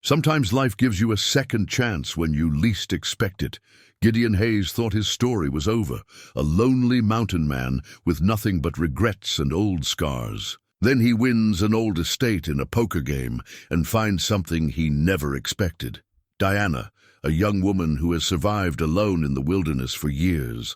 Sometimes life gives you a second chance when you least expect it. Gideon Hayes thought his story was over, a lonely mountain man with nothing but regrets and old scars. Then he wins an old estate in a poker game and finds something he never expected. Diana, a young woman who has survived alone in the wilderness for years.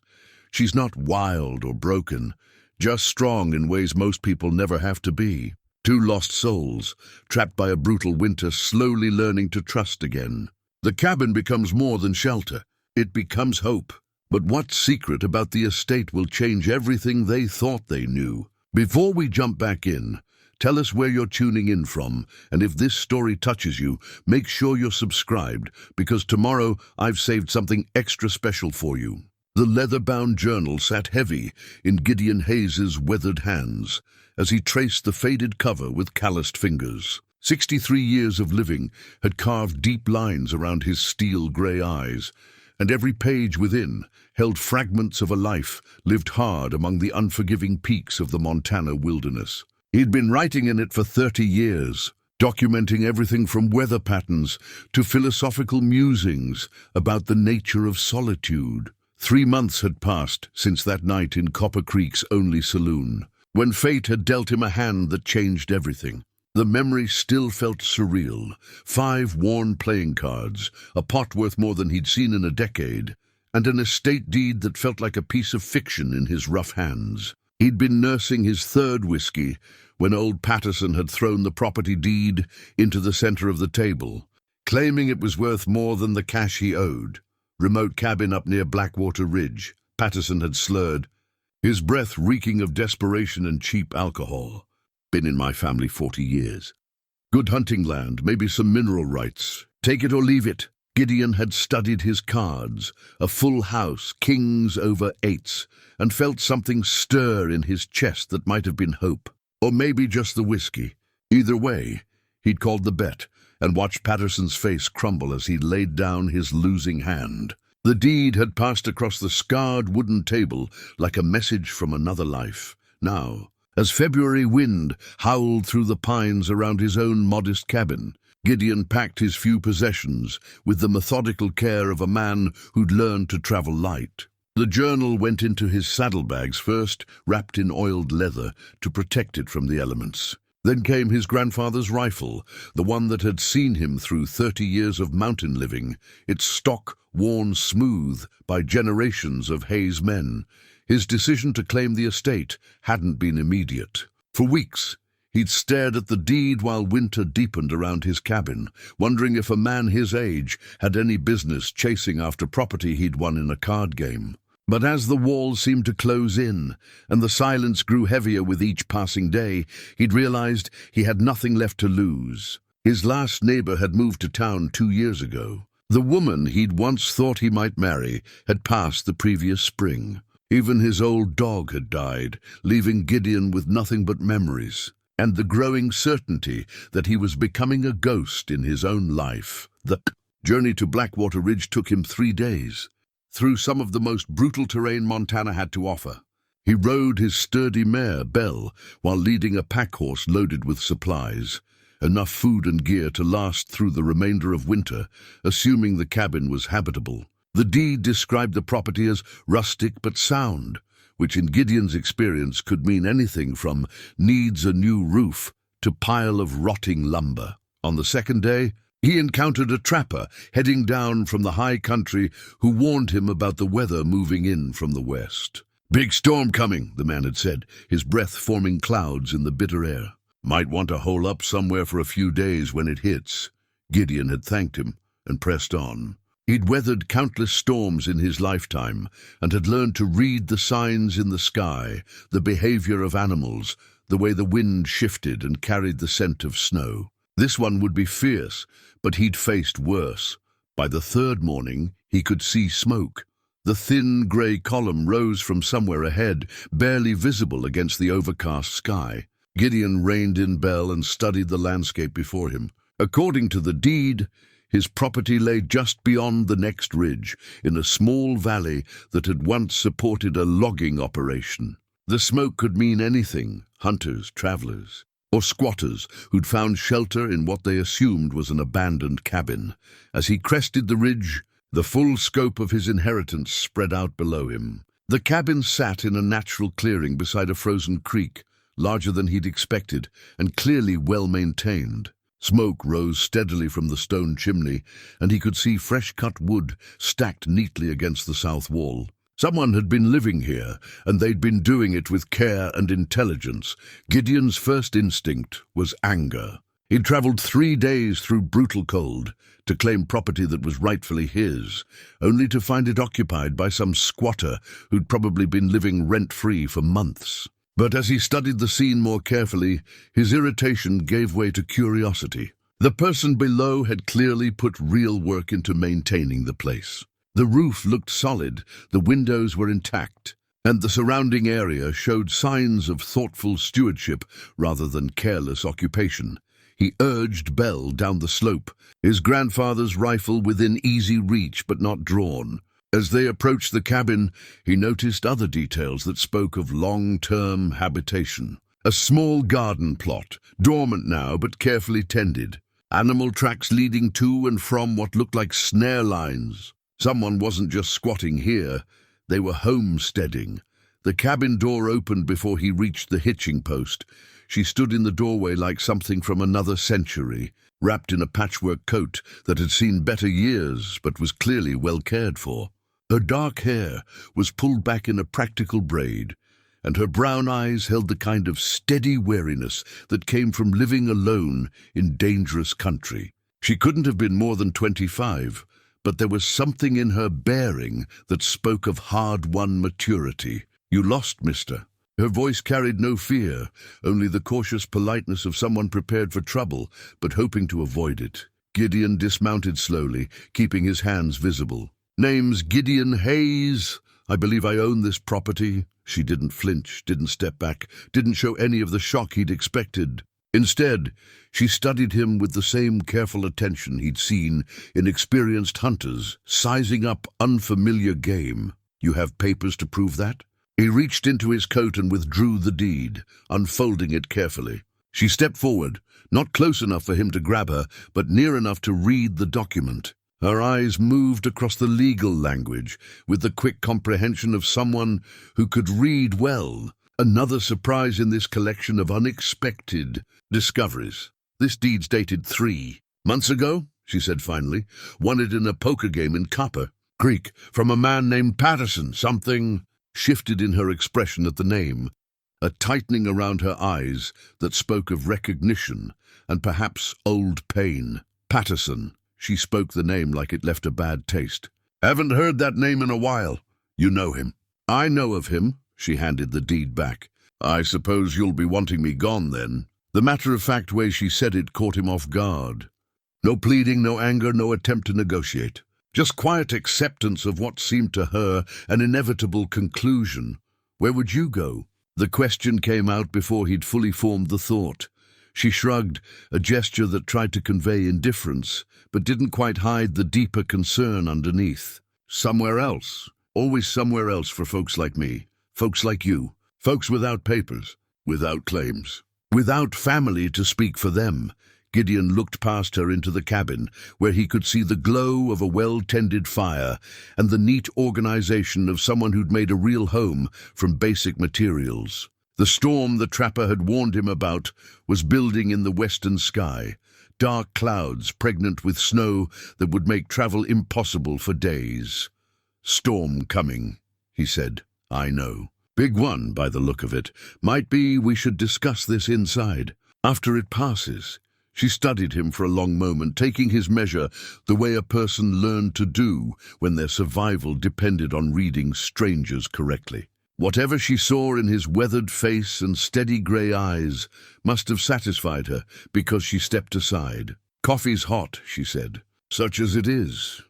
She's not wild or broken, just strong in ways most people never have to be. Two lost souls, trapped by a brutal winter, slowly learning to trust again. The cabin becomes more than shelter. It becomes hope. But what secret about the estate will change everything they thought they knew? Before we jump back in, tell us where you're tuning in from, and if this story touches you, make sure you're subscribed, because tomorrow I've saved something extra special for you. The leather-bound journal sat heavy in Gideon Hayes's weathered hands as he traced the faded cover with calloused fingers. 63 years of living had carved deep lines around his steel-gray eyes, and every page within held fragments of a life lived hard among the unforgiving peaks of the Montana wilderness. He'd been writing in it for 30 years, documenting everything from weather patterns to philosophical musings about the nature of solitude. 3 months had passed since that night in Copper Creek's only saloon, when fate had dealt him a hand that changed everything. The memory still felt surreal. 5 worn playing cards, a pot worth more than he'd seen in a decade, and an estate deed that felt like a piece of fiction in his rough hands. He'd been nursing his 3rd whiskey when old Patterson had thrown the property deed into the center of the table, claiming it was worth more than the cash he owed. Remote cabin up near Blackwater Ridge, Patterson had slurred, his breath reeking of desperation and cheap alcohol. Been in my family 40 years. Good hunting land, maybe some mineral rights. Take it or leave it. Gideon had studied his cards, a full house, kings over 8s, and felt something stir in his chest that might have been hope. Or maybe just the whiskey. Either way, he'd called the bet and watched Patterson's face crumble as he laid down his losing hand. The deed had passed across the scarred wooden table like a message from another life. Now, as February wind howled through the pines around his own modest cabin, Gideon packed his few possessions with the methodical care of a man who'd learned to travel light. The journal went into his saddlebags first, wrapped in oiled leather to protect it from the elements. Then came his grandfather's rifle, the one that had seen him through 30 years of mountain living, its stock worn smooth by generations of Hayes men. His decision to claim the estate hadn't been immediate. For weeks, he'd stared at the deed while winter deepened around his cabin, wondering if a man his age had any business chasing after property he'd won in a card game. But as the walls seemed to close in, and the silence grew heavier with each passing day, he'd realized he had nothing left to lose. His last neighbor had moved to town 2 years ago. The woman he'd once thought he might marry had passed the previous spring. Even his old dog had died, leaving Gideon with nothing but memories, and the growing certainty that he was becoming a ghost in his own life. The journey to Blackwater Ridge took him 3 days, through some of the most brutal terrain Montana had to offer. He rode his sturdy mare, Belle, while leading a pack horse loaded with supplies, enough food and gear to last through the remainder of winter, assuming the cabin was habitable. The deed described the property as rustic but sound, which in Gideon's experience could mean anything from needs a new roof to pile of rotting lumber. On the 2nd day, he encountered a trapper heading down from the high country who warned him about the weather moving in from the west. "Big storm coming," the man had said, his breath forming clouds in the bitter air. "Might want to hole up somewhere for a few days when it hits." Gideon had thanked him and pressed on. He'd weathered countless storms in his lifetime and had learned to read the signs in the sky, the behavior of animals, the way the wind shifted and carried the scent of snow. This one would be fierce, but he'd faced worse. By the 3rd morning, he could see smoke. The thin grey column rose from somewhere ahead, barely visible against the overcast sky. Gideon reined in Belle and studied the landscape before him. According to the deed, his property lay just beyond the next ridge, in a small valley that had once supported a logging operation. The smoke could mean anything: hunters, travelers. or squatters who'd found shelter in what they assumed was an abandoned cabin. As he crested the ridge, the full scope of his inheritance spread out below him. The cabin sat in a natural clearing beside a frozen creek, larger than he'd expected and clearly well-maintained. Smoke rose steadily from the stone chimney, and he could see fresh-cut wood stacked neatly against the south wall. Someone had been living here, and they'd been doing it with care and intelligence. Gideon's first instinct was anger. He'd traveled 3 days through brutal cold to claim property that was rightfully his, only to find it occupied by some squatter who'd probably been living rent-free for months. But as he studied the scene more carefully, his irritation gave way to curiosity. The person below had clearly put real work into maintaining the place. The roof looked solid, the windows were intact, and the surrounding area showed signs of thoughtful stewardship rather than careless occupation. He urged Bell down the slope, his grandfather's rifle within easy reach but not drawn. As they approached the cabin, he noticed other details that spoke of long-term habitation. A small garden plot, dormant now but carefully tended. Animal tracks leading to and from what looked like snare lines. Someone wasn't just squatting here, they were homesteading. The cabin door opened before he reached the hitching post. She stood in the doorway like something from another century, wrapped in a patchwork coat that had seen better years but was clearly well cared for. Her dark hair was pulled back in a practical braid, and her brown eyes held the kind of steady wariness that came from living alone in dangerous country. She couldn't have been more than 25, but there was something in her bearing that spoke of hard-won maturity. "You lost, mister." Her voice carried no fear, only the cautious politeness of someone prepared for trouble, but hoping to avoid it. Gideon dismounted slowly, keeping his hands visible. "Name's Gideon Hayes. I believe I own this property." She didn't flinch, didn't step back, didn't show any of the shock he'd expected. Instead, she studied him with the same careful attention he'd seen in experienced hunters, sizing up unfamiliar game. "You have papers to prove that?" He reached into his coat and withdrew the deed, unfolding it carefully. She stepped forward, not close enough for him to grab her, but near enough to read the document. Her eyes moved across the legal language with the quick comprehension of someone who could read well. Another surprise in this collection of unexpected discoveries. "This deed's dated 3 months ago," she said finally. "Won it in a poker game in Copper Creek from a man named Patterson. Something shifted in her expression at the name, a tightening around her eyes that spoke of recognition and perhaps old pain. Patterson. She spoke the name like it left a bad taste. "Haven't heard that name in a while. You know him." "I know of him." She handed the deed back. "I suppose you'll be wanting me gone then." The matter-of-fact way she said it caught him off guard. No pleading, no anger, no attempt to negotiate. Just quiet acceptance of what seemed to her an inevitable conclusion. "Where would you go?" The question came out before he'd fully formed the thought. She shrugged, a gesture that tried to convey indifference, but didn't quite hide the deeper concern underneath. "Somewhere else. Always somewhere else for folks like me. Folks like you. Folks without papers. Without claims. Without family to speak for them." Gideon looked past her into the cabin, where he could see the glow of a well-tended fire and the neat organization of someone who'd made a real home from basic materials. The storm the trapper had warned him about was building in the western sky, dark clouds pregnant with snow that would make travel impossible for days. "Storm coming," he said. "I know. Big one, by the look of it. Might be we should discuss this inside. After it passes." She studied him for a long moment, taking his measure the way a person learned to do when their survival depended on reading strangers correctly. Whatever she saw in his weathered face and steady grey eyes must have satisfied her, because she stepped aside. "Coffee's hot," she said. "Such as it is."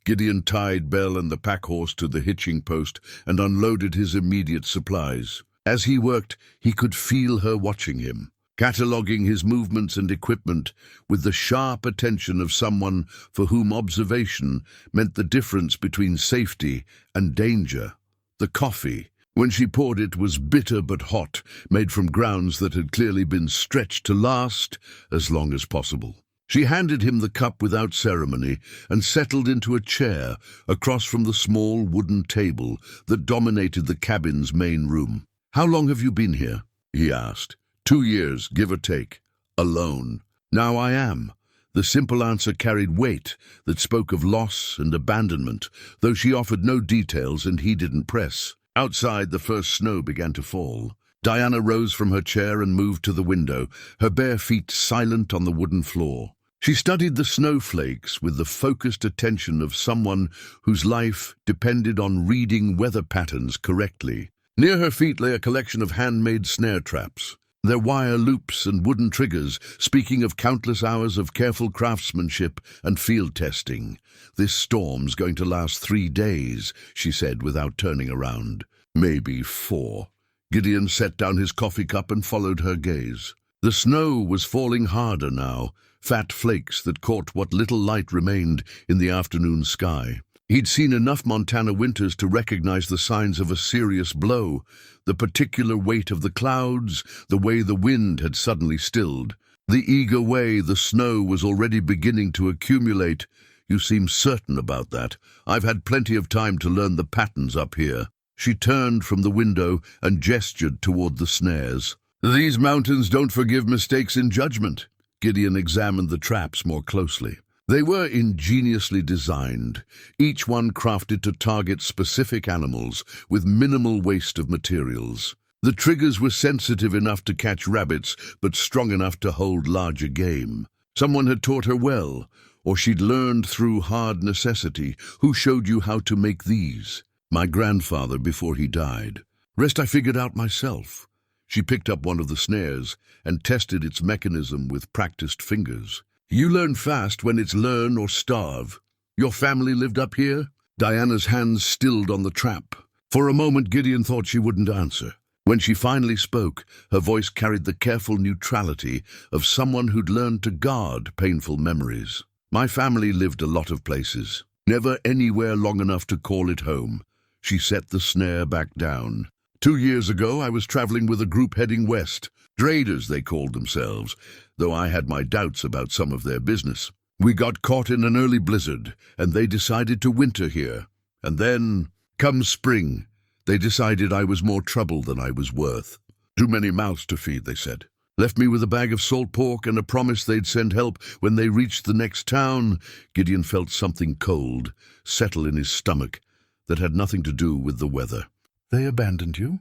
Gideon tied Bell and the pack-horse to the hitching post and unloaded his immediate supplies. As he worked, he could feel her watching him, cataloguing his movements and equipment with the sharp attention of someone for whom observation meant the difference between safety and danger. The coffee, When she poured it was bitter but hot, made from grounds that had clearly been stretched to last as long as possible. She handed him the cup without ceremony and settled into a chair across from the small wooden table that dominated the cabin's main room. "How long have you been here?" he asked. 2 years, give or take. Alone. "Now I am." The simple answer carried weight that spoke of loss and abandonment, though she offered no details and he didn't press. Outside, the first snow began to fall. Diana rose from her chair and moved to the window, her bare feet silent on the wooden floor. She studied the snowflakes with the focused attention of someone whose life depended on reading weather patterns correctly. Near her feet lay a collection of handmade snare traps, their wire loops and wooden triggers speaking of countless hours of careful craftsmanship and field testing. "This storm's going to last 3 days," she said without turning around. "Maybe 4. Gideon set down his coffee cup and followed her gaze. The snow was falling harder now, fat flakes that caught what little light remained in the afternoon sky. He'd seen enough Montana winters to recognize the signs of a serious blow, the particular weight of the clouds, the way the wind had suddenly stilled, the eager way the snow was already beginning to accumulate. "You seem certain about that. I've had plenty of time to learn the patterns up here." She turned from the window and gestured toward the snares. "These mountains don't forgive mistakes in judgment." Gideon examined the traps more closely. They were ingeniously designed, each one crafted to target specific animals with minimal waste of materials. The triggers were sensitive enough to catch rabbits, but strong enough to hold larger game. Someone had taught her well, or she'd learned through hard necessity. "Who showed you how to make these?" "My grandfather before he died. Rest I figured out myself." She picked up one of the snares and tested its mechanism with practiced fingers. "You learn fast when it's learn or starve. Your family lived up here?" Diana's hands stilled on the trap. For a moment Gideon thought she wouldn't answer. When she finally spoke, her voice carried the careful neutrality of someone who'd learned to guard painful memories. "My family lived a lot of places, never anywhere long enough to call it home." She set the snare back down. 2 years ago, I was traveling with a group heading west. Traders, they called themselves, though I had my doubts about some of their business. We got caught in an early blizzard, and they decided to winter here. And then, come spring, they decided I was more trouble than I was worth. Too many mouths to feed, they said. Left me with a bag of salt pork and a promise they'd send help when they reached the next town. Gideon felt something cold settle in his stomach that had nothing to do with the weather. "They abandoned you?"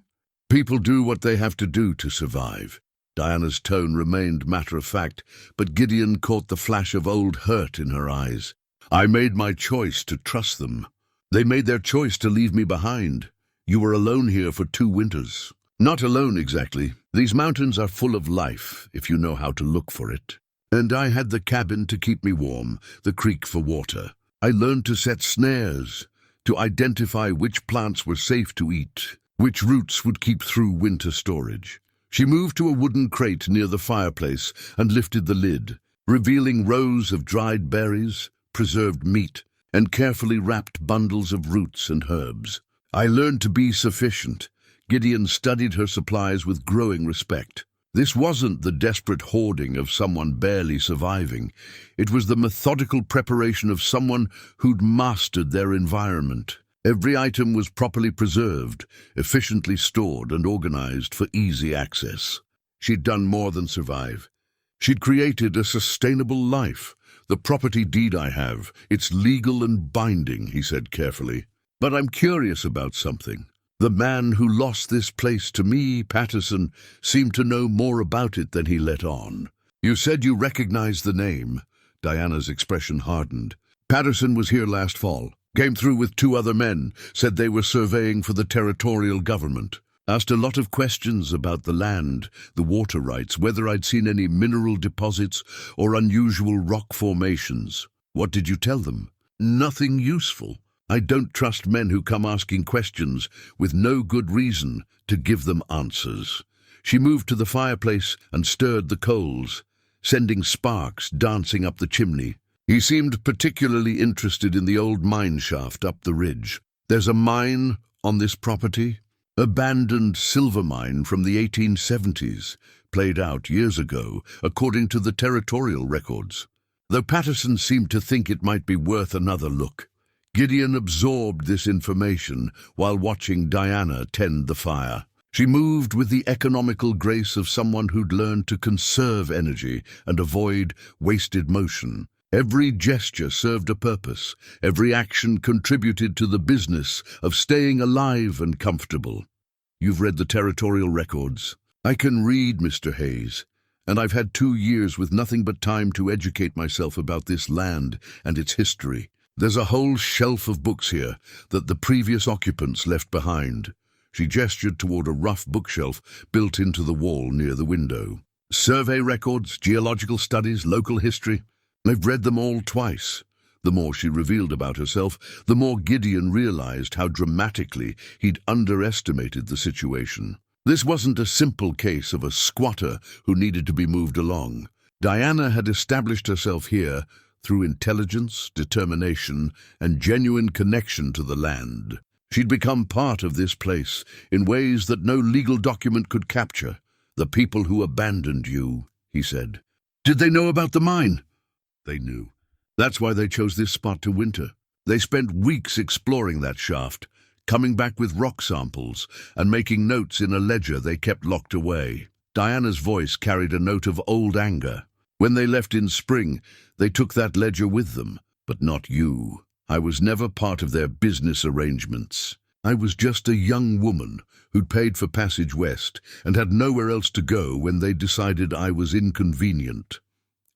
"People do what they have to do to survive." Diana's tone remained matter-of-fact, but Gideon caught the flash of old hurt in her eyes. "I made my choice to trust them. They made their choice to leave me behind. You were alone here for 2 winters. Not alone exactly. These mountains are full of life, if you know how to look for it. And I had the cabin to keep me warm, the creek for water. I learned to set snares, to identify which plants were safe to eat, which roots would keep through winter storage." She moved to a wooden crate near the fireplace and lifted the lid, revealing rows of dried berries, preserved meat, and carefully wrapped bundles of roots and herbs. "I learned to be sufficient." Gideon studied her supplies with growing respect. This wasn't the desperate hoarding of someone barely surviving. It was the methodical preparation of someone who'd mastered their environment. Every item was properly preserved, efficiently stored and organized for easy access. She'd done more than survive. She'd created a sustainable life. "The property deed I have, it's legal and binding," he said carefully. "But I'm curious about something. The man who lost this place to me, Patterson, seemed to know more about it than he let on." "You said you recognized the name." Diana's expression hardened. "Patterson was here last fall. Came through with 2 other men, said they were surveying for the territorial government. Asked a lot of questions about the land, the water rights, whether I'd seen any mineral deposits or unusual rock formations." "What did you tell them?" "Nothing useful. I don't trust men who come asking questions with no good reason to give them answers." She moved to the fireplace and stirred the coals, sending sparks dancing up the chimney. He seemed particularly interested in the old mine shaft up the ridge. "There's a mine on this property?" Abandoned silver mine from the 1870s, played out years ago, according to the territorial records. Though Patterson seemed to think it might be worth another look, Gideon absorbed this information while watching Diana tend the fire. She moved with the economical grace of someone who'd learned to conserve energy and avoid wasted motion. Every gesture served a purpose. Every action contributed to the business of staying alive and comfortable. You've read the territorial records. I can read, Mr. Hayes, and I've had 2 years with nothing but time to educate myself about this land and its history. There's a whole shelf of books here that the previous occupants left behind. She gestured toward a rough bookshelf built into the wall near the window. Survey records, geological studies, local history. I've read them all twice. The more she revealed about herself, the more Gideon realized how dramatically he'd underestimated the situation. This wasn't a simple case of a squatter who needed to be moved along. Diana had established herself here through intelligence, determination, and genuine connection to the land. She'd become part of this place in ways that no legal document could capture. The people who abandoned you, he said. Did they know about the mine? They knew. That's why they chose this spot to winter. They spent weeks exploring that shaft, coming back with rock samples and making notes in a ledger they kept locked away. Diana's voice carried a note of old anger. When they left in spring, they took that ledger with them, but not you. I was never part of their business arrangements. I was just a young woman who'd paid for passage west and had nowhere else to go when they decided I was inconvenient.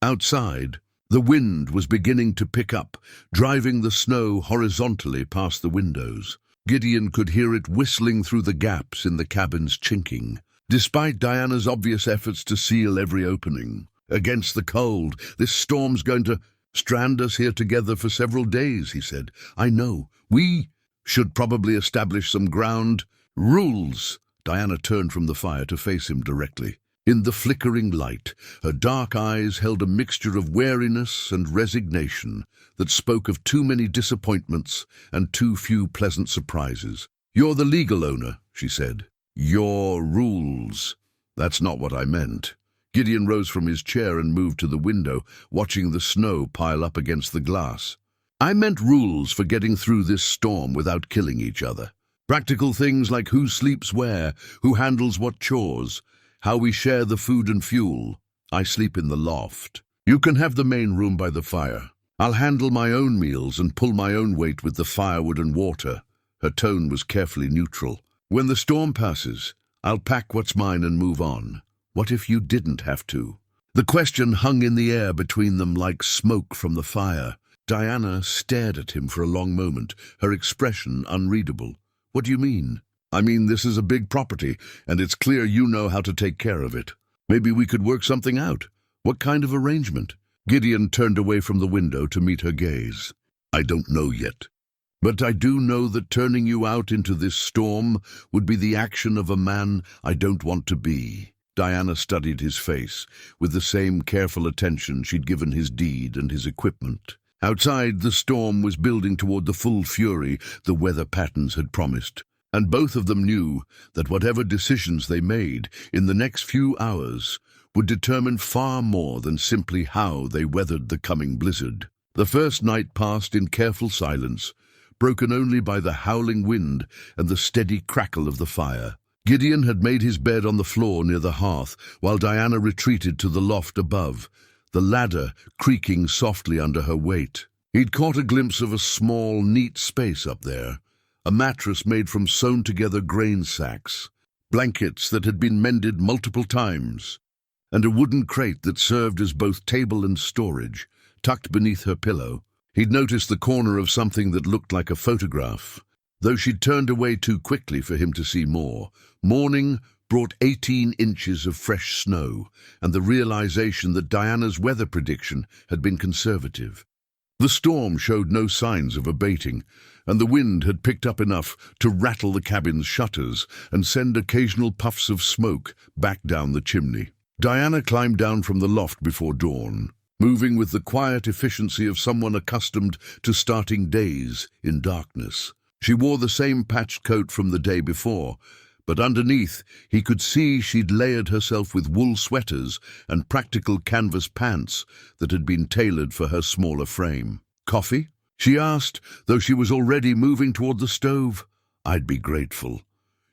Outside, the wind was beginning to pick up, driving the snow horizontally past the windows. Gideon could hear it whistling through the gaps in the cabin's chinking. Despite Diana's obvious efforts to seal every opening, against the cold, this storm's going to strand us here together for several days, he said. I know. We should probably establish some ground rules. Diana turned from the fire to face him directly. In the flickering light, her dark eyes held a mixture of wariness and resignation that spoke of too many disappointments and too few pleasant surprises. You're the legal owner, she said. Your rules. That's not what I meant. Gideon rose from his chair and moved to the window, watching the snow pile up against the glass. I meant rules for getting through this storm without killing each other. Practical things like who sleeps where, who handles what chores, how we share the food and fuel. I sleep in the loft. You can have the main room by the fire. I'll handle my own meals and pull my own weight with the firewood and water. Her tone was carefully neutral. When the storm passes, I'll pack what's mine and move on. What if you didn't have to? The question hung in the air between them like smoke from the fire. Diana stared at him for a long moment, her expression unreadable. What do you mean? I mean, this is a big property, and it's clear you know how to take care of it. Maybe we could work something out. What kind of arrangement? Gideon turned away from the window to meet her gaze. I don't know yet. But I do know that turning you out into this storm would be the action of a man I don't want to be. Diana studied his face with the same careful attention she'd given his deed and his equipment. Outside, the storm was building toward the full fury the weather patterns had promised, and both of them knew that whatever decisions they made in the next few hours would determine far more than simply how they weathered the coming blizzard. The first night passed in careful silence, broken only by the howling wind and the steady crackle of the fire. Gideon had made his bed on the floor near the hearth, while Diana retreated to the loft above, the ladder creaking softly under her weight. He'd caught a glimpse of a small, neat space up there, a mattress made from sewn-together grain sacks, blankets that had been mended multiple times, and a wooden crate that served as both table and storage, tucked beneath her pillow. He'd noticed the corner of something that looked like a photograph, though she'd turned away too quickly for him to see more. Morning brought 18 inches of fresh snow, and the realization that Diana's weather prediction had been conservative. The storm showed no signs of abating, and the wind had picked up enough to rattle the cabin's shutters and send occasional puffs of smoke back down the chimney. Diana climbed down from the loft before dawn, moving with the quiet efficiency of someone accustomed to starting days in darkness. She wore the same patched coat from the day before, but underneath he could see she'd layered herself with wool sweaters and practical canvas pants that had been tailored for her smaller frame. "Coffee?" she asked, though she was already moving toward the stove. "I'd be grateful."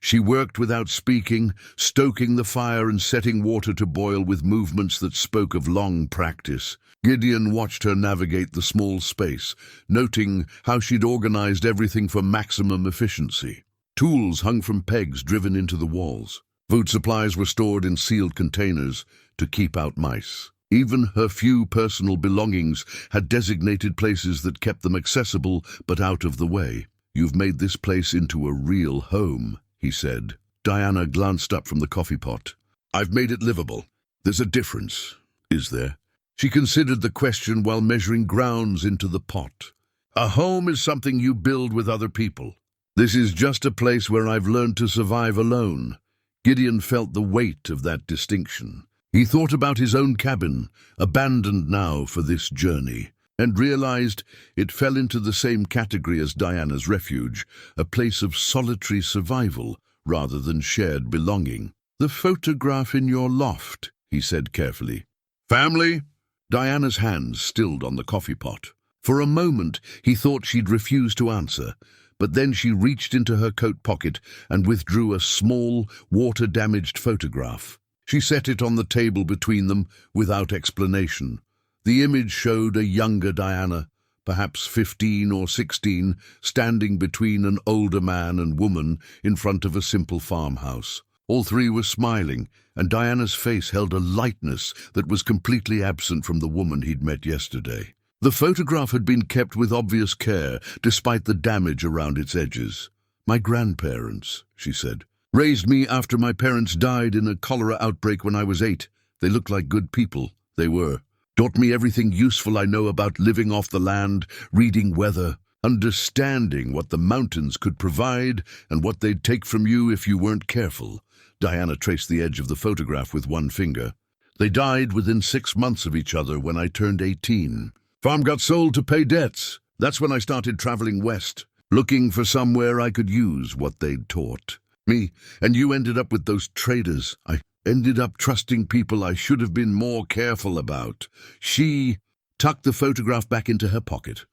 She worked without speaking, stoking the fire and setting water to boil with movements that spoke of long practice. Gideon watched her navigate the small space, noting how she'd organized everything for maximum efficiency. Tools hung from pegs driven into the walls. Food supplies were stored in sealed containers to keep out mice. Even her few personal belongings had designated places that kept them accessible but out of the way. "You've made this place into a real home," he said. Diana glanced up from the coffee pot. "I've made it livable. There's a difference, is there?" She considered the question while measuring grounds into the pot. "A home is something you build with other people. This is just a place where I've learned to survive alone." Gideon felt the weight of that distinction. He thought about his own cabin, abandoned now for this journey, and realized it fell into the same category as Diana's refuge, a place of solitary survival rather than shared belonging. "The photograph in your loft," he said carefully. "Family?" Diana's hands stilled on the coffee pot. For a moment he thought she'd refuse to answer, but then she reached into her coat pocket and withdrew a small, water-damaged photograph. She set it on the table between them without explanation. The image showed a younger Diana, perhaps 15 or 16, standing between an older man and woman in front of a simple farmhouse. All three were smiling, and Diana's face held a lightness that was completely absent from the woman he'd met yesterday. The photograph had been kept with obvious care, despite the damage around its edges. "My grandparents," she said, "raised me after my parents died in a cholera outbreak when I was 8. They looked like good people. They were. Taught me everything useful I know about living off the land, reading weather, understanding what the mountains could provide and what they'd take from you if you weren't careful." Diana traced the edge of the photograph with one finger. "They died within 6 months of each other when I turned 18. Farm got sold to pay debts. That's when I started traveling west, looking for somewhere I could use what they'd taught me. And you ended up with those traders. I ended up trusting people I should have been more careful about." She tucked the photograph back into her pocket.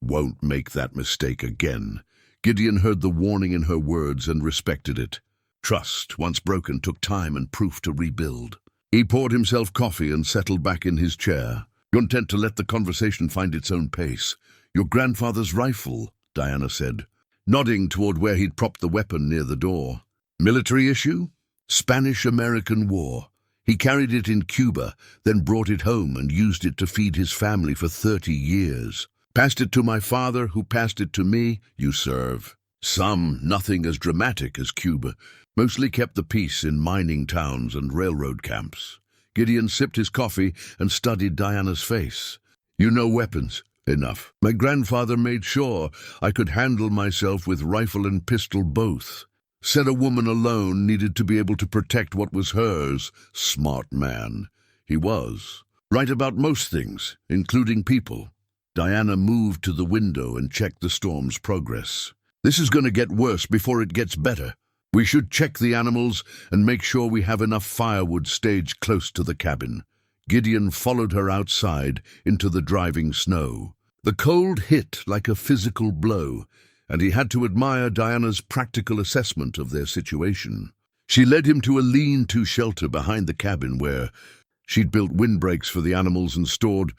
"Won't make that mistake again." Gideon heard the warning in her words and respected it. Trust, once broken, took time and proof to rebuild. He poured himself coffee and settled back in his chair, content to let the conversation find its own pace. "Your grandfather's rifle," Diana said, nodding toward where he'd propped the weapon near the door. "Military issue?" "Spanish-American War. He carried it in Cuba, then brought it home and used it to feed his family for 30 years. Passed it to my father, who passed it to me. You serve. Some, nothing as dramatic as Cuba. Mostly kept the peace in mining towns and railroad camps." Gideon sipped his coffee and studied Diana's face. "You know weapons. Enough. My grandfather made sure I could handle myself with rifle and pistol both. Said a woman alone needed to be able to protect what was hers. Smart man. He was. Right about most things, including people." Diana moved to the window and checked the storm's progress. "This is going to get worse before it gets better. We should check the animals and make sure we have enough firewood staged close to the cabin." Gideon followed her outside into the driving snow. The cold hit like a physical blow, and he had to admire Diana's practical assessment of their situation. She led him to a lean-to shelter behind the cabin where she'd built windbreaks for the animals and stored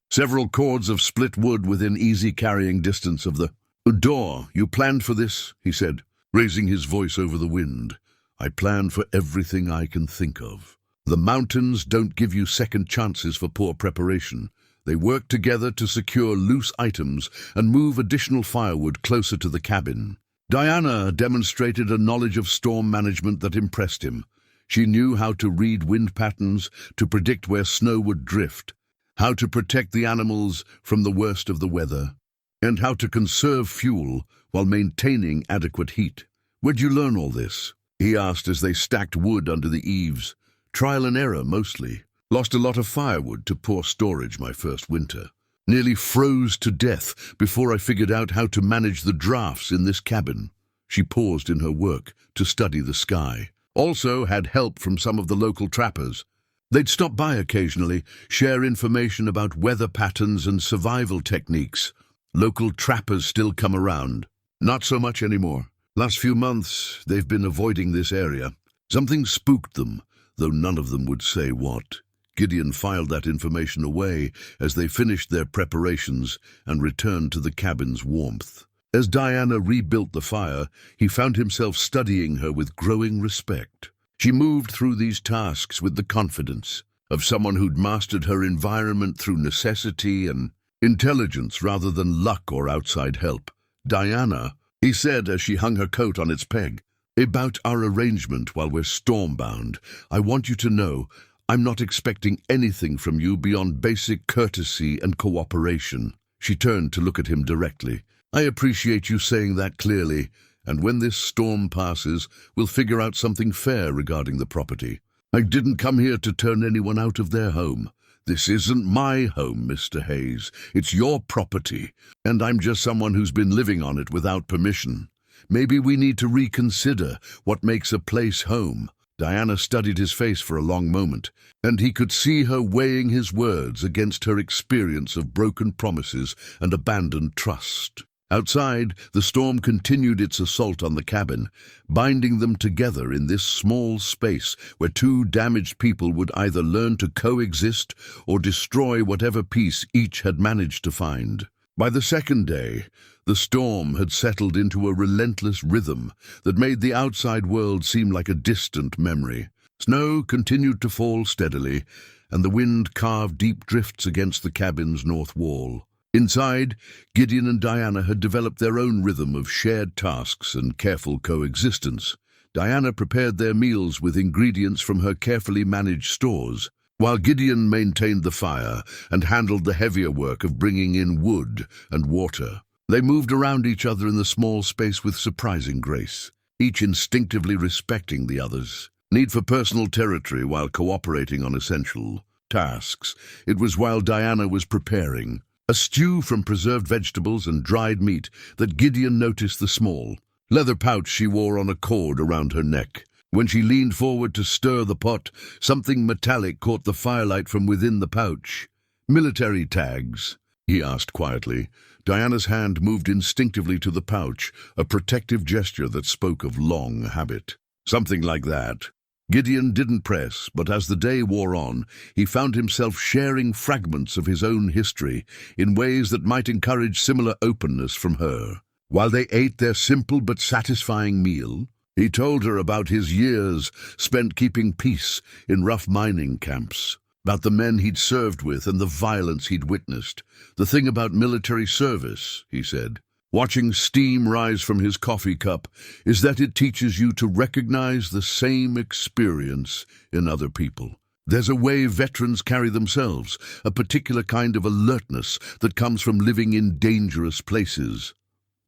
several cords of split wood within easy carrying distance of the door. "You planned for this," he said, raising his voice over the wind. "I plan for everything I can think of. The mountains don't give you second chances for poor preparation. They work together to secure loose items and move additional firewood closer to the cabin." Diana demonstrated a knowledge of storm management that impressed him. She knew how to read wind patterns, to predict where snow would drift, how to protect the animals from the worst of the weather, and how to conserve fuel while maintaining adequate heat. "Where'd you learn all this?" he asked as they stacked wood under the eaves. "Trial and error, mostly. Lost a lot of firewood to poor storage my first winter. Nearly froze to death before I figured out how to manage the drafts in this cabin." She paused in her work to study the sky. Also had help from some of the local trappers. They'd stop by occasionally, share information about weather patterns and survival techniques. Local trappers still come around. Not so much anymore. Last few months, they've been avoiding this area. Something spooked them, though none of them would say what. Gideon filed that information away as they finished their preparations and returned to the cabin's warmth. As Diana rebuilt the fire, he found himself studying her with growing respect. She moved through these tasks with the confidence of someone who'd mastered her environment through necessity and intelligence rather than luck or outside help. "Diana," he said as she hung her coat on its peg, "about our arrangement while we're stormbound, I want you to know I'm not expecting anything from you beyond basic courtesy and cooperation." She turned to look at him directly. "I appreciate you saying that clearly, and when this storm passes, we'll figure out something fair regarding the property. I didn't come here to turn anyone out of their home. This isn't my home, Mr. Hayes. It's your property, and I'm just someone who's been living on it without permission. Maybe we need to reconsider what makes a place home." Diana studied his face for a long moment, and he could see her weighing his words against her experience of broken promises and abandoned trust. Outside, the storm continued its assault on the cabin, binding them together in this small space where two damaged people would either learn to coexist or destroy whatever peace each had managed to find. By the second day, the storm had settled into a relentless rhythm that made the outside world seem like a distant memory. Snow continued to fall steadily, and the wind carved deep drifts against the cabin's north wall. Inside, Gideon and Diana had developed their own rhythm of shared tasks and careful coexistence. Diana prepared their meals with ingredients from her carefully managed stores, while Gideon maintained the fire and handled the heavier work of bringing in wood and water. They moved around each other in the small space with surprising grace, each instinctively respecting the other's need for personal territory while cooperating on essential tasks. It was while Diana was preparing a stew from preserved vegetables and dried meat that Gideon noticed the small leather pouch she wore on a cord around her neck. When she leaned forward to stir the pot, something metallic caught the firelight from within the pouch. "Military tags?" he asked quietly. Diana's hand moved instinctively to the pouch, a protective gesture that spoke of long habit. "Something like that." Gideon didn't press, but as the day wore on, he found himself sharing fragments of his own history in ways that might encourage similar openness from her. While they ate their simple but satisfying meal, he told her about his years spent keeping peace in rough mining camps, about the men he'd served with and the violence he'd witnessed. "The thing about military service," he said, watching steam rise from his coffee cup, "is that it teaches you to recognize the same experience in other people. There's a way veterans carry themselves, a particular kind of alertness that comes from living in dangerous places."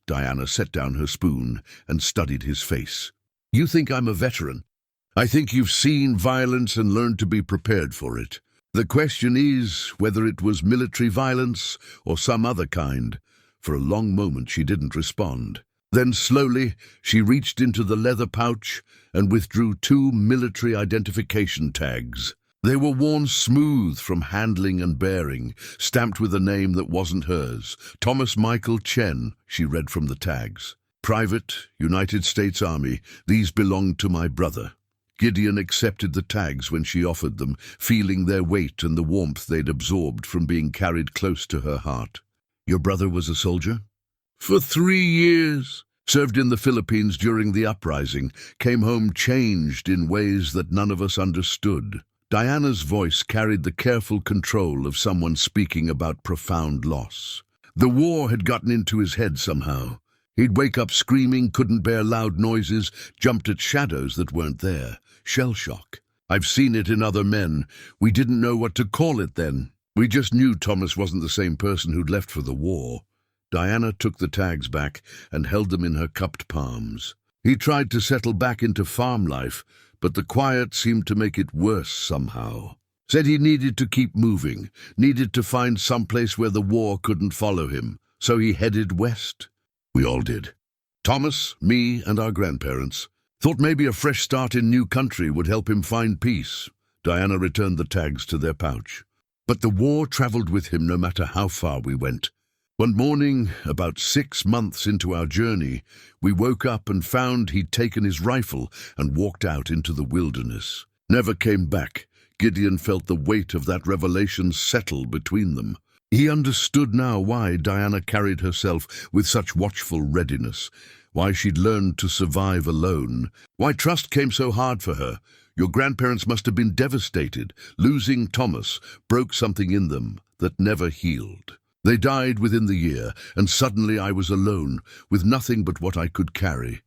Diana set down her spoon and studied his face. "You think I'm a veteran? I think you've seen violence and learned to be prepared for it. The question is whether it was military violence or some other kind." For a long moment she didn't respond. Then slowly she reached into the leather pouch and withdrew 2 military identification tags. They were worn smooth from handling and bearing, stamped with a name that wasn't hers. "Thomas Michael Chen," she read from the tags. "Private, United States Army. These belong to my brother." Gideon accepted the tags when she offered them, feeling their weight and the warmth they'd absorbed from being carried close to her heart. "Your brother was a soldier?" "For 3 years. Served in the Philippines during the uprising. Came home changed in ways that none of us understood." Diana's voice carried the careful control of someone speaking about profound loss. The war had gotten into his head somehow. He'd wake up screaming, couldn't bear loud noises, jumped at shadows that weren't there. Shell shock. I've seen it in other men. We didn't know what to call it then. We just knew Thomas wasn't the same person who'd left for the war. Diana took the tags back and held them in her cupped palms. He tried to settle back into farm life, but the quiet seemed to make it worse somehow. Said he needed to keep moving, needed to find someplace where the war couldn't follow him, so he headed west. We all did. Thomas, me, and our grandparents. Thought maybe a fresh start in new country would help him find peace. Diana returned the tags to their pouch. But the war traveled with him no matter how far we went. One morning, about 6 months into our journey, we woke up and found he'd taken his rifle and walked out into the wilderness. Never came back. Gideon felt the weight of that revelation settle between them. He understood now why Diana carried herself with such watchful readiness, why she'd learned to survive alone, why trust came so hard for her. Your grandparents must have been devastated. Losing Thomas broke something in them that never healed. They died within the year, and suddenly I was alone, with nothing but what I could carry,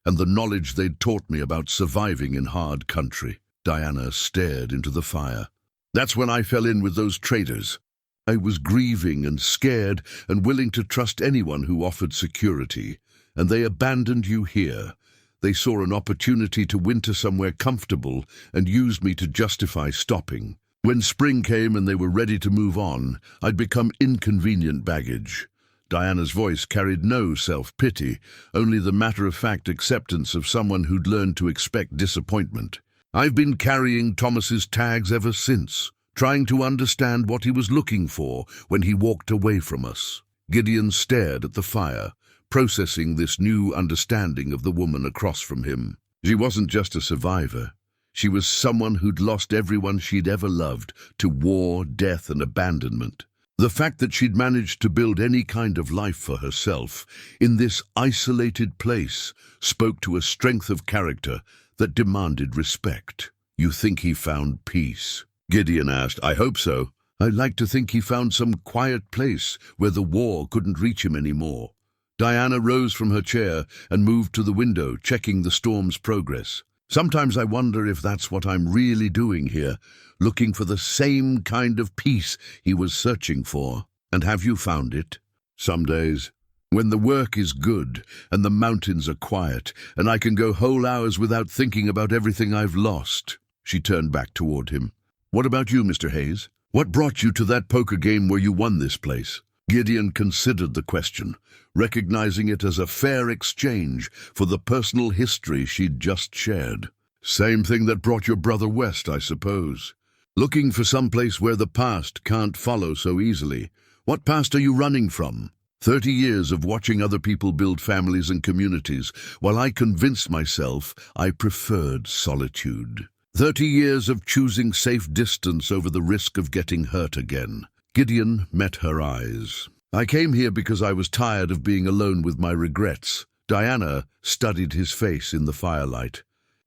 and the knowledge they'd taught me about surviving in hard country. Diana stared into the fire. That's when I fell in with those traitors. I was grieving and scared and willing to trust anyone who offered security, and they abandoned you here. They saw an opportunity to winter somewhere comfortable and used me to justify stopping. When spring came and they were ready to move on, I'd become inconvenient baggage. Diana's voice carried no self-pity, only the matter-of-fact acceptance of someone who'd learned to expect disappointment. I've been carrying Thomas's tags ever since, trying to understand what he was looking for when he walked away from us. Gideon stared at the fire, processing this new understanding of the woman across from him. She wasn't just a survivor. She was someone who'd lost everyone she'd ever loved to war, death, and abandonment. The fact that she'd managed to build any kind of life for herself in this isolated place spoke to a strength of character that demanded respect. You think he found peace? Gideon asked. I hope so. I'd like to think he found some quiet place where the war couldn't reach him anymore. Diana rose from her chair and moved to the window, checking the storm's progress. Sometimes I wonder if that's what I'm really doing here, looking for the same kind of peace he was searching for. And have you found it? Some days, when the work is good and the mountains are quiet and I can go whole hours without thinking about everything I've lost. She turned back toward him. What about you, Mr. Hayes? What brought you to that poker game where you won this place? Gideon considered the question, recognizing it as a fair exchange for the personal history she'd just shared. Same thing that brought your brother west, I suppose. Looking for some place where the past can't follow so easily. What past are you running from? 30 years of watching other people build families and communities, while I convinced myself I preferred solitude. 30 years of choosing safe distance over the risk of getting hurt again. Gideon met her eyes. I came here because I was tired of being alone with my regrets. Diana studied his face in the firelight,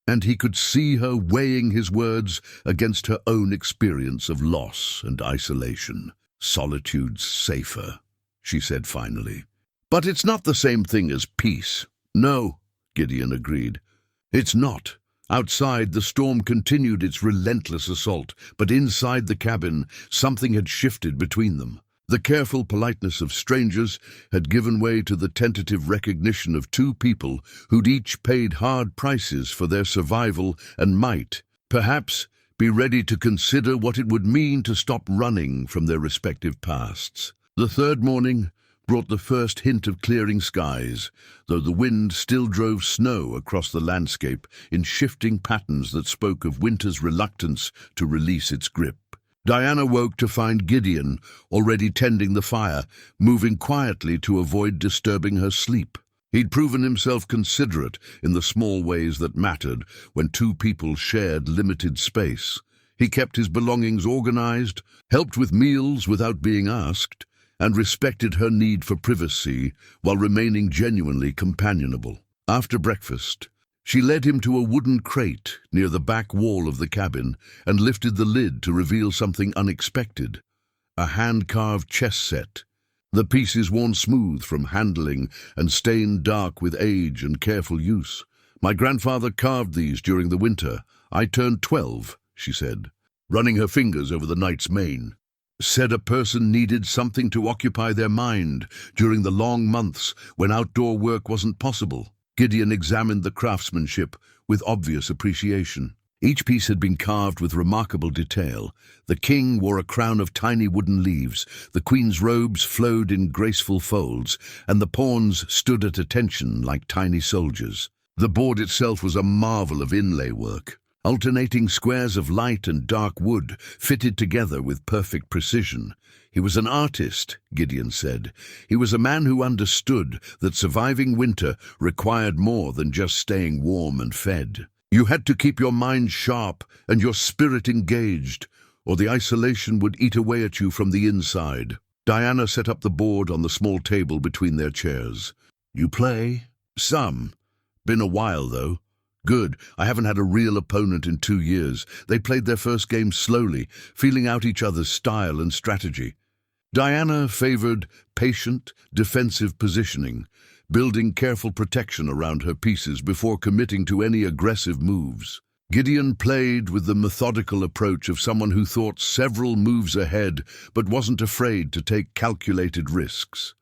and he could see her weighing his words against her own experience of loss and isolation. Solitude's safer, she said finally. But it's not the same thing as peace. No, Gideon agreed. It's not. Outside, the storm continued its relentless assault, but inside the cabin, something had shifted between them. The careful politeness of strangers had given way to the tentative recognition of two people who'd each paid hard prices for their survival and might, perhaps, be ready to consider what it would mean to stop running from their respective pasts. The third morning brought the first hint of clearing skies, though the wind still drove snow across the landscape in shifting patterns that spoke of winter's reluctance to release its grip. Diana woke to find Gideon already tending the fire, moving quietly to avoid disturbing her sleep. He'd proven himself considerate in the small ways that mattered when two people shared limited space. He kept his belongings organized, helped with meals without being asked, and respected her need for privacy while remaining genuinely companionable. After breakfast, she led him to a wooden crate near the back wall of the cabin and lifted the lid to reveal something unexpected, a hand-carved chess set, the pieces worn smooth from handling and stained dark with age and careful use. My grandfather carved these during the winter. I turned 12, she said, running her fingers over the knight's mane. Said a person needed something to occupy their mind during the long months when outdoor work wasn't possible. Gideon examined the craftsmanship with obvious appreciation. Each piece had been carved with remarkable detail. The king wore a crown of tiny wooden leaves, the queen's robes flowed in graceful folds, and the pawns stood at attention like tiny soldiers. The board itself was a marvel of inlay work. Alternating squares of light and dark wood fitted together with perfect precision. He was an artist, Gideon said. He was a man who understood that surviving winter required more than just staying warm and fed. You had to keep your mind sharp and your spirit engaged, or the isolation would eat away at you from the inside. Diana set up the board on the small table between their chairs. You play? Some. Been a while, though. Good. I haven't had a real opponent in 2 years. They played their first game slowly, feeling out each other's style and strategy. Diana favored patient, defensive positioning, building careful protection around her pieces before committing to any aggressive moves. Gideon played with the methodical approach of someone who thought several moves ahead but wasn't afraid to take calculated risks.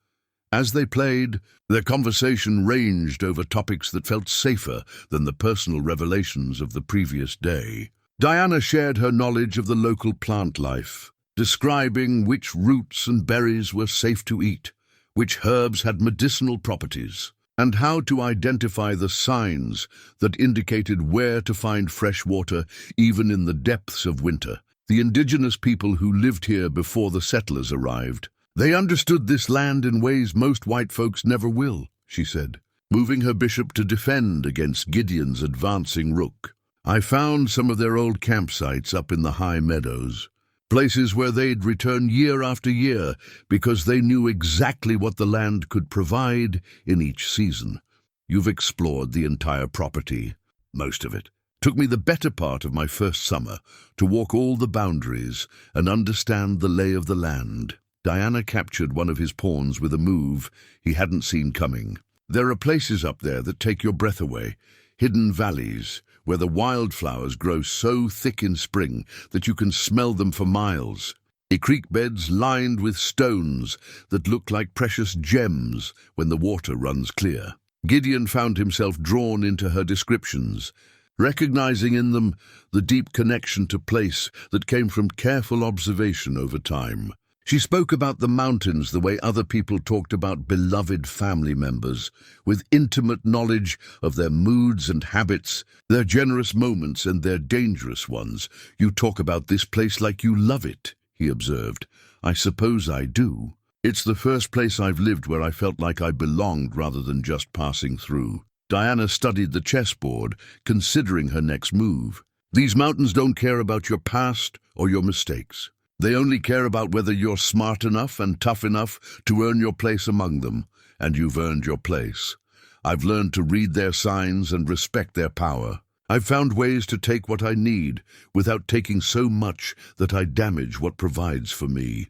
As they played, their conversation ranged over topics that felt safer than the personal revelations of the previous day. Diana shared her knowledge of the local plant life, describing which roots and berries were safe to eat, which herbs had medicinal properties, and how to identify the signs that indicated where to find fresh water even in the depths of winter. The indigenous people who lived here before the settlers arrived, they understood this land in ways most white folks never will, she said, moving her bishop to defend against Gideon's advancing rook. I found some of their old campsites up in the high meadows, places where they'd return year after year because they knew exactly what the land could provide in each season. You've explored the entire property, most of it. Took me the better part of my first summer to walk all the boundaries and understand the lay of the land. Diana captured one of his pawns with a move he hadn't seen coming. There are places up there that take your breath away, hidden valleys, where the wildflowers grow so thick in spring that you can smell them for miles. Creek beds lined with stones that look like precious gems when the water runs clear. Gideon found himself drawn into her descriptions, recognizing in them the deep connection to place that came from careful observation over time. She spoke about the mountains the way other people talked about beloved family members, with intimate knowledge of their moods and habits, their generous moments and their dangerous ones. You talk about this place like you love it, he observed. I suppose I do. It's the first place I've lived where I felt like I belonged rather than just passing through. Diana studied the chessboard, considering her next move. These mountains don't care about your past or your mistakes. They only care about whether you're smart enough and tough enough to earn your place among them, and you've earned your place. I've learned to read their signs and respect their power. I've found ways to take what I need without taking so much that I damage what provides for me.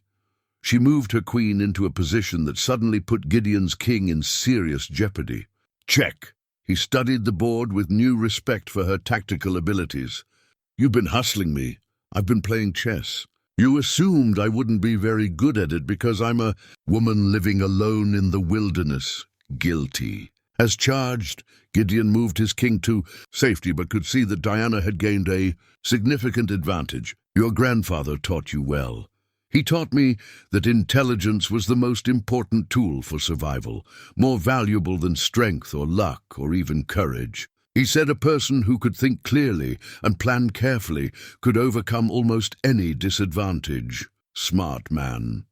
She moved her queen into a position that suddenly put Gideon's king in serious jeopardy. Check. He studied the board with new respect for her tactical abilities. You've been hustling me. I've been playing chess. You assumed I wouldn't be very good at it because I'm a woman living alone in the wilderness. Guilty. As charged, Gideon moved his king to safety but could see that Diana had gained a significant advantage. Your grandfather taught you well. He taught me that intelligence was the most important tool for survival, more valuable than strength or luck or even courage. He said a person who could think clearly and plan carefully could overcome almost any disadvantage. Smart man.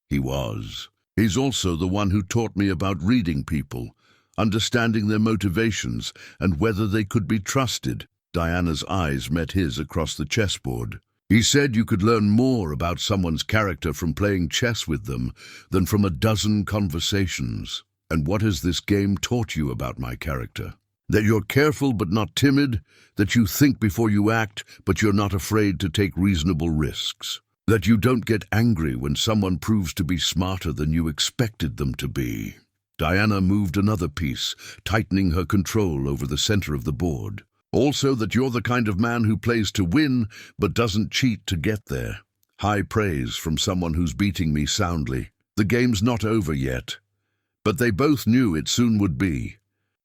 He was. He's also the one who taught me about reading people, understanding their motivations and whether they could be trusted. Diana's eyes met his across the chessboard. He said you could learn more about someone's character from playing chess with them than from a dozen conversations. And what has this game taught you about my character? That you're careful but not timid, that you think before you act, but you're not afraid to take reasonable risks, that you don't get angry when someone proves to be smarter than you expected them to be. Diana moved another piece, tightening her control over the center of the board. Also that you're the kind of man who plays to win, but doesn't cheat to get there. High praise from someone who's beating me soundly. The game's not over yet, but they both knew it soon would be.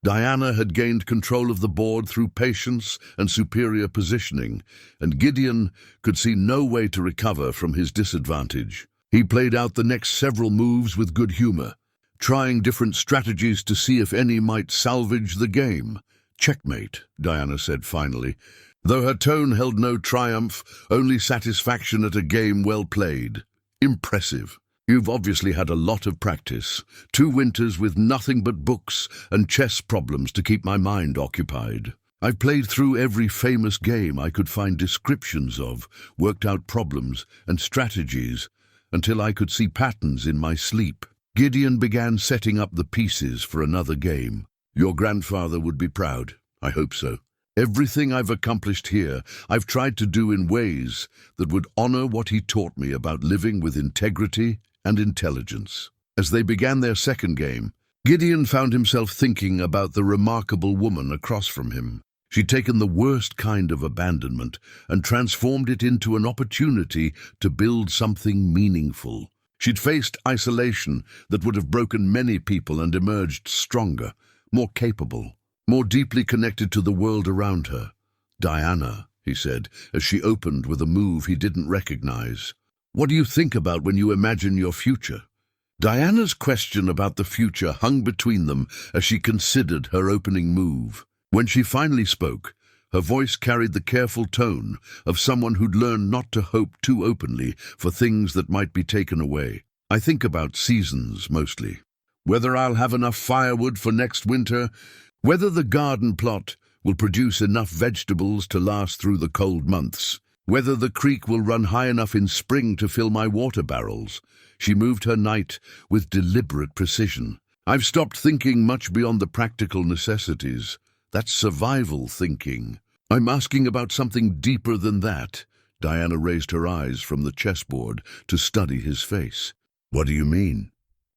Diana had gained control of the board through patience and superior positioning, and Gideon could see no way to recover from his disadvantage. He played out the next several moves with good humor, trying different strategies to see if any might salvage the game. "Checkmate," Diana said finally, though her tone held no triumph, only satisfaction at a game well played. "Impressive. You've obviously had a lot of practice. 2 winters with nothing but books and chess problems to keep my mind occupied. I've played through every famous game I could find descriptions of, worked out problems and strategies, until I could see patterns in my sleep." Gideon began setting up the pieces for another game. "Your grandfather would be proud. I hope so. Everything I've accomplished here, I've tried to do in ways that would honor what he taught me about living with integrity and intelligence." As they began their second game, Gideon found himself thinking about the remarkable woman across from him. She'd taken the worst kind of abandonment and transformed it into an opportunity to build something meaningful. She'd faced isolation that would have broken many people and emerged stronger, more capable, more deeply connected to the world around her. "Diana," he said, as she opened with a move he didn't recognize, "what do you think about when you imagine your future?" Diana's question about the future hung between them as she considered her opening move. When she finally spoke, her voice carried the careful tone of someone who'd learned not to hope too openly for things that might be taken away. "I think about seasons, mostly. Whether I'll have enough firewood for next winter, whether the garden plot will produce enough vegetables to last through the cold months, whether the creek will run high enough in spring to fill my water barrels." She moved her knight with deliberate precision. "I've stopped thinking much beyond the practical necessities. That's survival thinking. I'm asking about something deeper than that." Diana raised her eyes from the chessboard to study his face. "What do you mean?"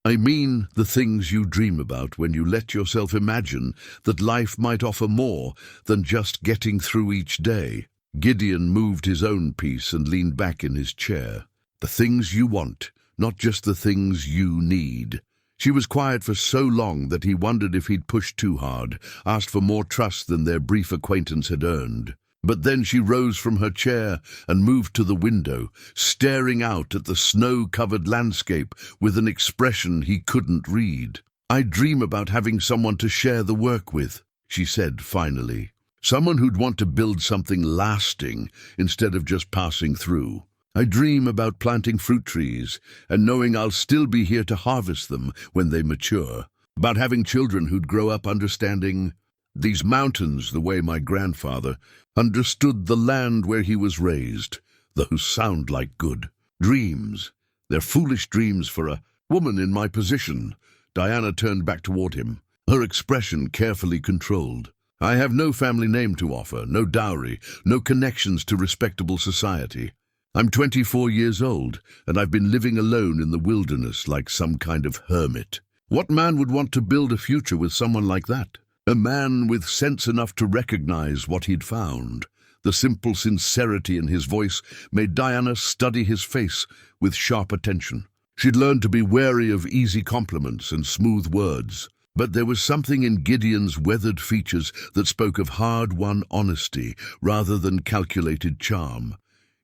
"I mean the things you dream about when you let yourself imagine that life might offer more than just getting through each day." Gideon moved his own piece and leaned back in his chair. "The things you want, not just the things you need." She was quiet for so long that he wondered if he'd pushed too hard, asked for more trust than their brief acquaintance had earned. But then she rose from her chair and moved to the window, staring out at the snow-covered landscape with an expression he couldn't read. "I dream about having someone to share the work with," she said finally. "Someone who'd want to build something lasting instead of just passing through. I dream about planting fruit trees and knowing I'll still be here to harvest them when they mature. About having children who'd grow up understanding these mountains the way my grandfather understood the land where he was raised. Those sound like good dreams. They're foolish dreams for a woman in my position." Diana turned back toward him, her expression carefully controlled. "I have no family name to offer, no dowry, no connections to respectable society. I'm 24 years old, and I've been living alone in the wilderness like some kind of hermit. What man would want to build a future with someone like that? A man with sense enough to recognize what he'd found." The simple sincerity in his voice made Diana study his face with sharp attention. She'd learned to be wary of easy compliments and smooth words, but there was something in Gideon's weathered features that spoke of hard-won honesty rather than calculated charm.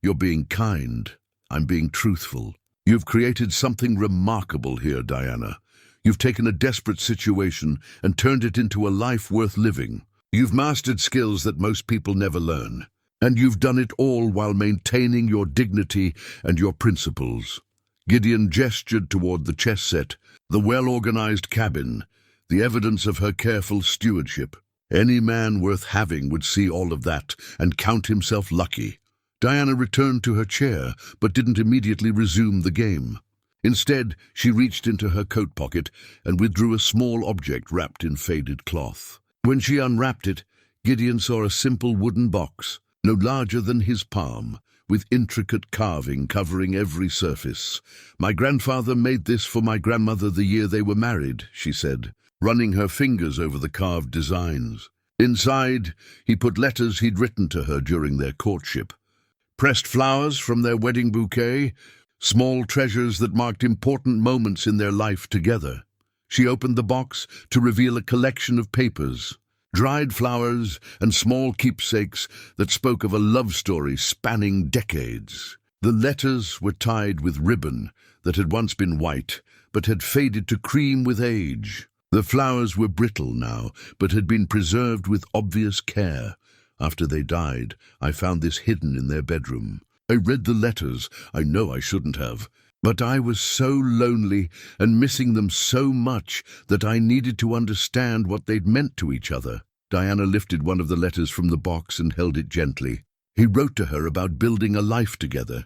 "You're being kind. I'm being truthful. You've created something remarkable here, Diana. You've taken a desperate situation and turned it into a life worth living. You've mastered skills that most people never learn. And you've done it all while maintaining your dignity and your principles." Gideon gestured toward the chess set, the well-organized cabin, the evidence of her careful stewardship. Any man worth having would see all of that and count himself lucky. Diana returned to her chair, but didn't immediately resume the game. Instead, she reached into her coat pocket and withdrew a small object wrapped in faded cloth. When she unwrapped it, Gideon saw a simple wooden box, no larger than his palm, with intricate carving covering every surface. "My grandfather made this for my grandmother the year they were married," she said, running her fingers over the carved designs. Inside, he put letters he'd written to her during their courtship. Pressed flowers from their wedding bouquet, small treasures that marked important moments in their life together. She opened the box to reveal a collection of papers, dried flowers and small keepsakes that spoke of a love story spanning decades. The letters were tied with ribbon that had once been white, but had faded to cream with age. The flowers were brittle now, but had been preserved with obvious care. After they died, I found this hidden in their bedroom. I read the letters. I know I shouldn't have. But I was so lonely and missing them so much that I needed to understand what they'd meant to each other. Diana lifted one of the letters from the box and held it gently. He wrote to her about building a life together,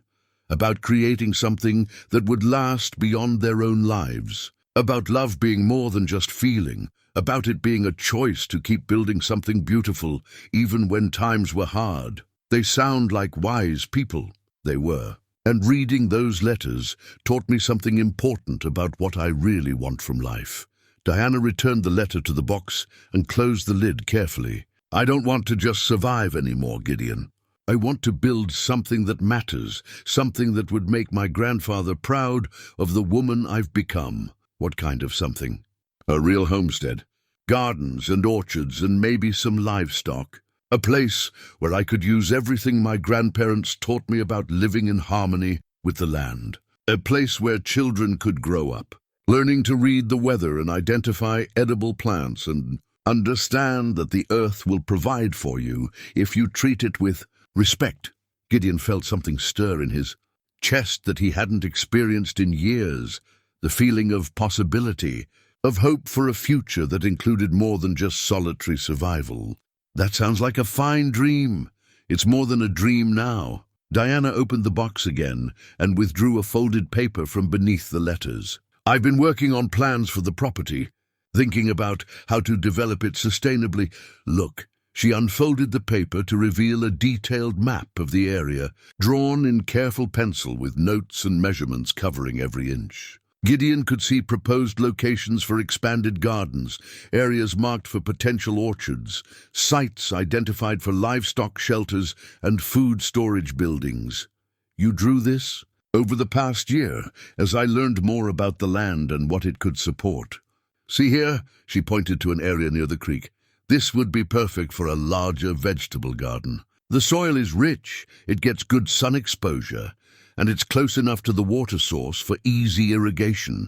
about creating something that would last beyond their own lives, about love being more than just feeling, about it being a choice to keep building something beautiful even when times were hard. They sound like wise people. They were. And reading those letters taught me something important about what I really want from life. Diana returned the letter to the box and closed the lid carefully. I don't want to just survive anymore, Gideon. I want to build something that matters, something that would make my grandfather proud of the woman I've become. What kind of something? A real homestead, gardens and orchards and maybe some livestock. A place where I could use everything my grandparents taught me about living in harmony with the land. A place where children could grow up, learning to read the weather and identify edible plants and understand that the earth will provide for you if you treat it with respect. Gideon felt something stir in his chest that he hadn't experienced in years, the feeling of possibility, of hope for a future that included more than just solitary survival. That sounds like a fine dream. It's more than a dream now. Diana opened the box again and withdrew a folded paper from beneath the letters. I've been working on plans for the property, thinking about how to develop it sustainably. Look, she unfolded the paper to reveal a detailed map of the area, drawn in careful pencil with notes and measurements covering every inch. Gideon could see proposed locations for expanded gardens, areas marked for potential orchards, sites identified for livestock shelters and food storage buildings. You drew this? Over the past year, as I learned more about the land and what it could support. See here? She pointed to an area near the creek. This would be perfect for a larger vegetable garden. The soil is rich, it gets good sun exposure, and it's close enough to the water source for easy irrigation.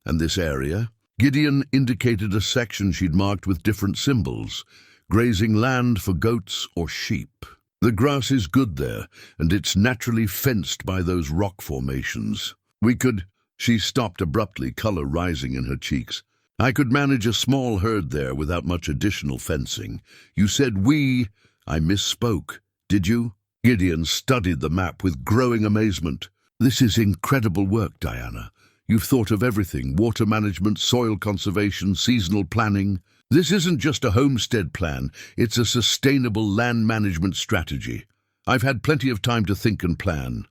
And this area? Gideon indicated a section she'd marked with different symbols, grazing land for goats or sheep. The grass is good there, and it's naturally fenced by those rock formations. We could... She stopped abruptly, color rising in her cheeks. I could manage a small herd there without much additional fencing. You said we... I misspoke. Did you? Gideon studied the map with growing amazement. This is incredible work, Diana. You've thought of everything: water management, soil conservation, seasonal planning. This isn't just a homestead plan, it's a sustainable land management strategy. I've had plenty of time to think and plan.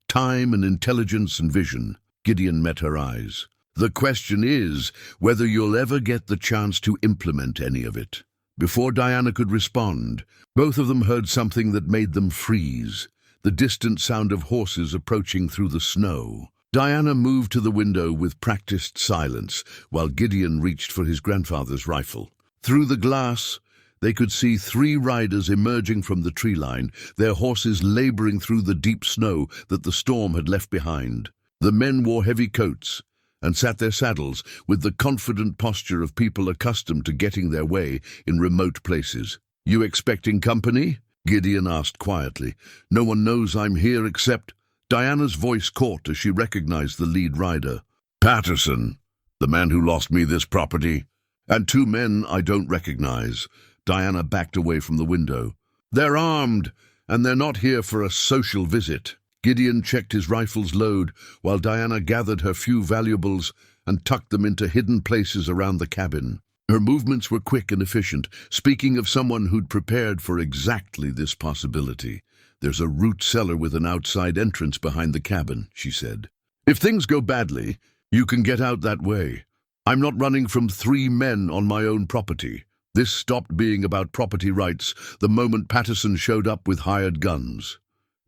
Time and intelligence and vision. Gideon met her eyes. The question is whether you'll ever get the chance to implement any of it. Before Diana could respond, both of them heard something that made them freeze, the distant sound of horses approaching through the snow. Diana moved to the window with practiced silence, while Gideon reached for his grandfather's rifle. Through the glass, they could see 3 riders emerging from the tree line, their horses laboring through the deep snow that the storm had left behind. The men wore heavy coats and sat their saddles with the confident posture of people accustomed to getting their way in remote places. You expecting company? Gideon asked quietly. No one knows I'm here except... Diana's voice caught as she recognized the lead rider. Patterson, the man who lost me this property. And 2 men I don't recognize. Diana backed away from the window. They're armed, and they're not here for a social visit. Gideon checked his rifle's load while Diana gathered her few valuables and tucked them into hidden places around the cabin. Her movements were quick and efficient, speaking of someone who'd prepared for exactly this possibility. There's a root cellar with an outside entrance behind the cabin, she said. If things go badly, you can get out that way. I'm not running from 3 men on my own property. This stopped being about property rights the moment Patterson showed up with hired guns.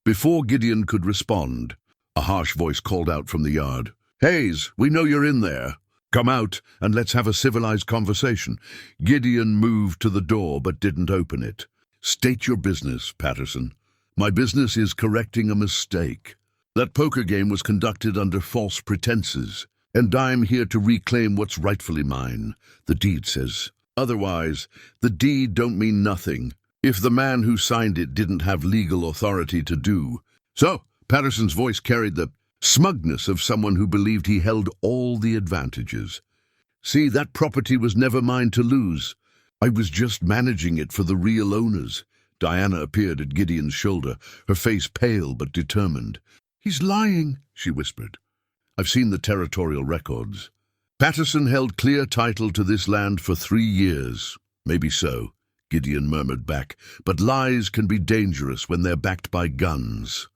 Before Gideon could respond, a harsh voice called out from the yard. Hayes, we know you're in there. Come out and let's have a civilized conversation. Gideon moved to the door but didn't open it. State your business, Patterson. My business is correcting a mistake. That poker game was conducted under false pretenses, and I'm here to reclaim what's rightfully mine, the deed says. Otherwise, the deed don't mean nothing if the man who signed it didn't have legal authority to do. So, Patterson's voice carried the smugness of someone who believed he held all the advantages. See, that property was never mine to lose. I was just managing it for the real owners. Diana appeared at Gideon's shoulder, her face pale but determined. He's lying, she whispered. I've seen the territorial records. Patterson held clear title to this land for 3 years. Maybe so, Gideon murmured back, but lies can be dangerous when they're backed by guns.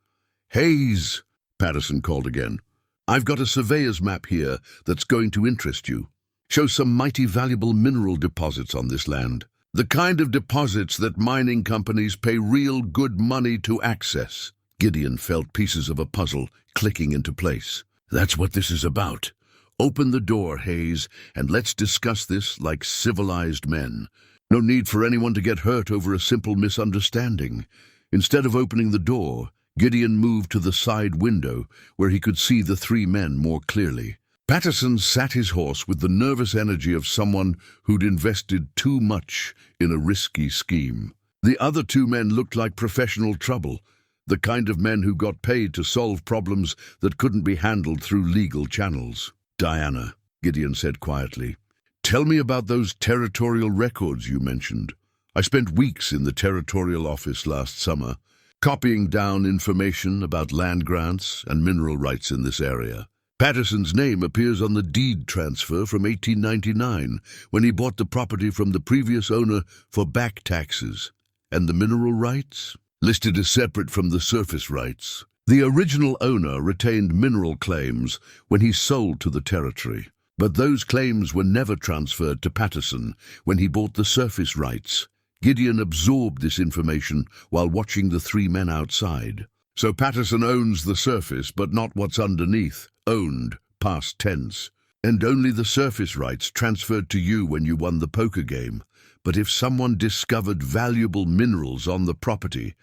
Hayes, Patterson called again. I've got a surveyor's map here that's going to interest you. Shows some mighty valuable mineral deposits on this land. The kind of deposits that mining companies pay real good money to access. Gideon felt pieces of a puzzle clicking into place. That's what this is about. Open the door, Hayes, and let's discuss this like civilized men. No need for anyone to get hurt over a simple misunderstanding. Instead of opening the door, Gideon moved to the side window where he could see the 3 men more clearly. Patterson sat his horse with the nervous energy of someone who'd invested too much in a risky scheme. The other 2 men looked like professional trouble, the kind of men who got paid to solve problems that couldn't be handled through legal channels. Diana, Gideon said quietly, tell me about those territorial records you mentioned. I spent weeks in the territorial office last summer, copying down information about land grants and mineral rights in this area. Patterson's name appears on the deed transfer from 1899, when he bought the property from the previous owner for back taxes. And the mineral rights? Listed as separate from the surface rights. The original owner retained mineral claims when he sold to the territory, but those claims were never transferred to Patterson when he bought the surface rights. Gideon absorbed this information while watching the 3 men outside. So Patterson owns the surface, but not what's underneath. Owned, past tense. And only the surface rights transferred to you when you won the poker game. But if someone discovered valuable minerals on the property,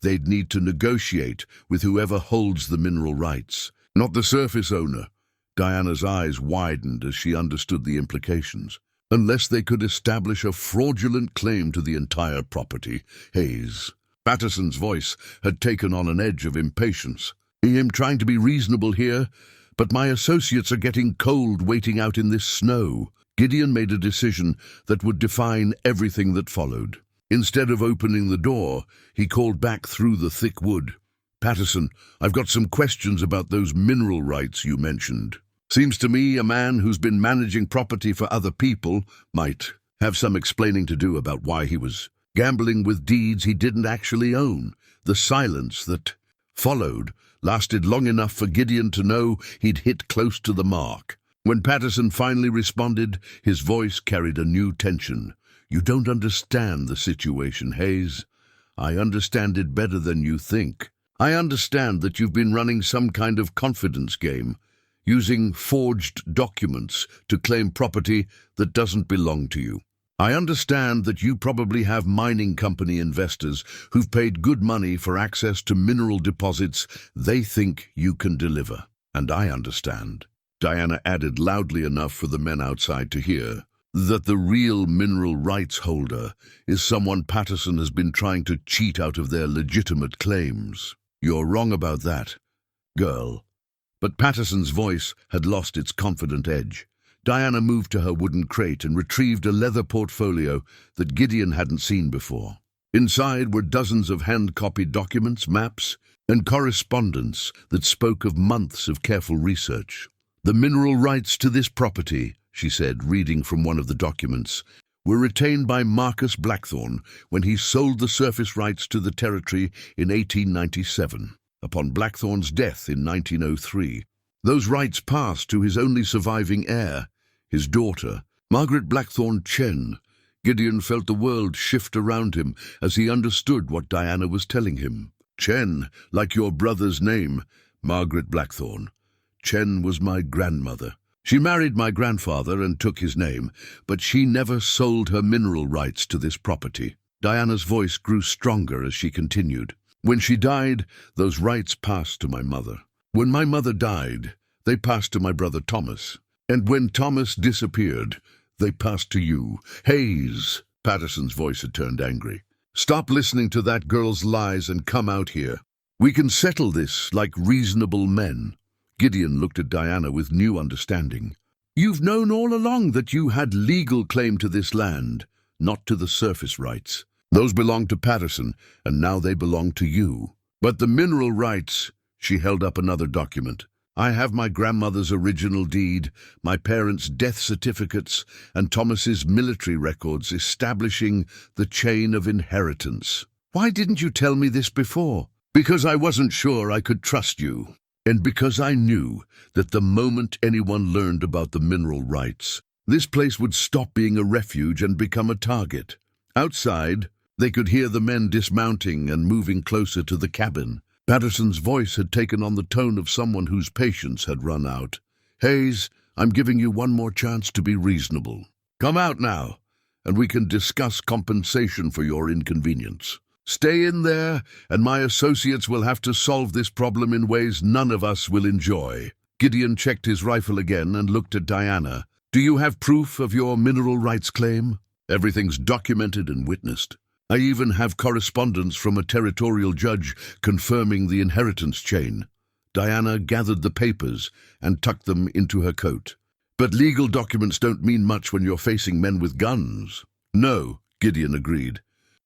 they'd need to negotiate with whoever holds the mineral rights, not the surface owner. Diana's eyes widened as she understood the implications. Unless they could establish a fraudulent claim to the entire property. Hayes. Patterson's voice had taken on an edge of impatience. I'm trying to be reasonable here, but my associates are getting cold waiting out in this snow. Gideon made a decision that would define everything that followed. Instead of opening the door, he called back through the thick wood. Patterson, I've got some questions about those mineral rights you mentioned. Seems to me a man who's been managing property for other people might have some explaining to do about why he was gambling with deeds he didn't actually own. The silence that followed lasted long enough for Gideon to know he'd hit close to the mark. When Patterson finally responded, his voice carried a new tension. You don't understand the situation, Hayes. I understand it better than you think. I understand that you've been running some kind of confidence game, using forged documents to claim property that doesn't belong to you. I understand that you probably have mining company investors who've paid good money for access to mineral deposits they think you can deliver. And I understand, Diana added loudly enough for the men outside to hear, that the real mineral rights holder is someone Patterson has been trying to cheat out of their legitimate claims. You're wrong about that, girl. But Patterson's voice had lost its confident edge. Diana moved to her wooden crate and retrieved a leather portfolio that Gideon hadn't seen before. Inside were dozens of hand-copied documents, maps, and correspondence that spoke of months of careful research. The mineral rights to this property, she said, reading from one of the documents, were retained by Marcus Blackthorne when he sold the surface rights to the territory in 1897. Upon Blackthorne's death in 1903, those rights passed to his only surviving heir, his daughter, Margaret Blackthorne Chen. Gideon felt the world shift around him as he understood what Diana was telling him. Chen, like your brother's name, Margaret Blackthorne. Chen was my grandmother. She married my grandfather and took his name, but she never sold her mineral rights to this property. Diana's voice grew stronger as she continued. When she died, those rights passed to my mother. When my mother died, they passed to my brother Thomas. And when Thomas disappeared, they passed to you. Hayes, Patterson's voice had turned angry. Stop listening to that girl's lies and come out here. We can settle this like reasonable men. Gideon looked at Diana with new understanding. You've known all along that you had legal claim to this land, not to the surface rights. Those belonged to Patterson, and now they belong to you. But the mineral rights, she held up another document. I have my grandmother's original deed, my parents' death certificates, and Thomas's military records establishing the chain of inheritance. Why didn't you tell me this before? Because I wasn't sure I could trust you. And because I knew that the moment anyone learned about the mineral rights, this place would stop being a refuge and become a target. Outside, they could hear the men dismounting and moving closer to the cabin. Patterson's voice had taken on the tone of someone whose patience had run out. Hayes, I'm giving you one more chance to be reasonable. Come out now, and we can discuss compensation for your inconvenience. Stay in there, and my associates will have to solve this problem in ways none of us will enjoy. Gideon checked his rifle again and looked at Diana. Do you have proof of your mineral rights claim? Everything's documented and witnessed. I even have correspondence from a territorial judge confirming the inheritance chain. Diana gathered the papers and tucked them into her coat. But legal documents don't mean much when you're facing men with guns. No, Gideon agreed.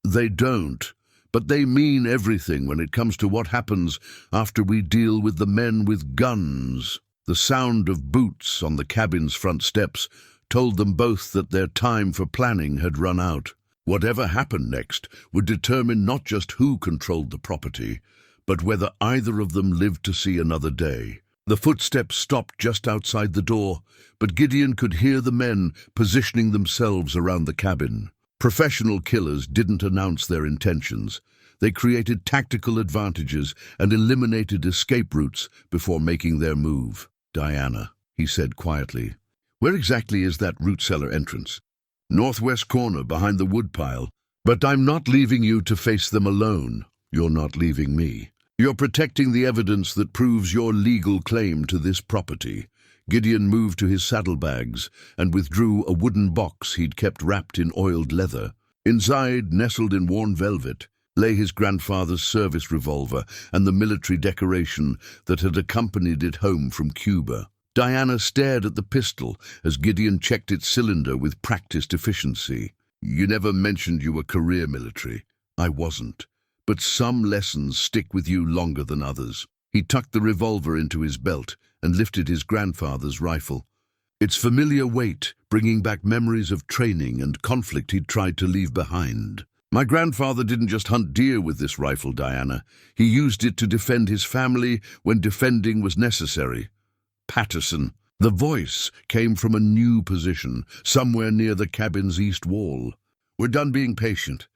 They don't. But they mean everything when it comes to what happens after we deal with the men with guns. The sound of boots on the cabin's front steps told them both that their time for planning had run out. Whatever happened next would determine not just who controlled the property, but whether either of them lived to see another day. The footsteps stopped just outside the door, but Gideon could hear the men positioning themselves around the cabin. Professional killers didn't announce their intentions. They created tactical advantages and eliminated escape routes before making their move. Diana, he said quietly, where exactly is that root cellar entrance? Northwest corner behind the woodpile. But I'm not leaving you to face them alone. You're not leaving me. You're protecting the evidence that proves your legal claim to this property. Gideon moved to his saddlebags and withdrew a wooden box he'd kept wrapped in oiled leather. Inside, nestled in worn velvet, lay his grandfather's service revolver and the military decoration that had accompanied it home from Cuba. Diana stared at the pistol as Gideon checked its cylinder with practiced efficiency. You never mentioned you were career military. I wasn't. But some lessons stick with you longer than others. He tucked the revolver into his belt and lifted his grandfather's rifle. Its familiar weight, bringing back memories of training and conflict he'd tried to leave behind. My grandfather didn't just hunt deer with this rifle, Diana. He used it to defend his family when defending was necessary. Patterson. The voice came from a new position, somewhere near the cabin's east wall. We're done being patient.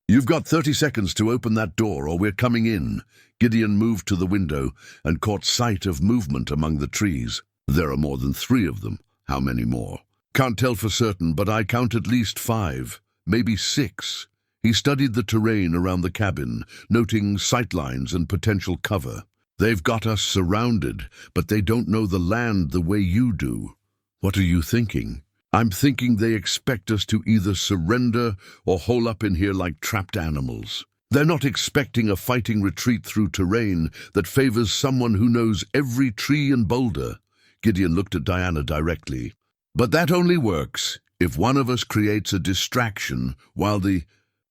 You've got 30 seconds to open that door or we're coming in. Gideon moved to the window and caught sight of movement among the trees. There are more than 3 of them. How many more? Can't tell for certain, but I count at least 5, maybe 6. He studied the terrain around the cabin, noting sightlines and potential cover. They've got us surrounded, but they don't know the land the way you do. What are you thinking? I'm thinking they expect us to either surrender or hole up in here like trapped animals. They're not expecting a fighting retreat through terrain that favors someone who knows every tree and boulder. Gideon looked at Diana directly. But that only works if one of us creates a distraction while the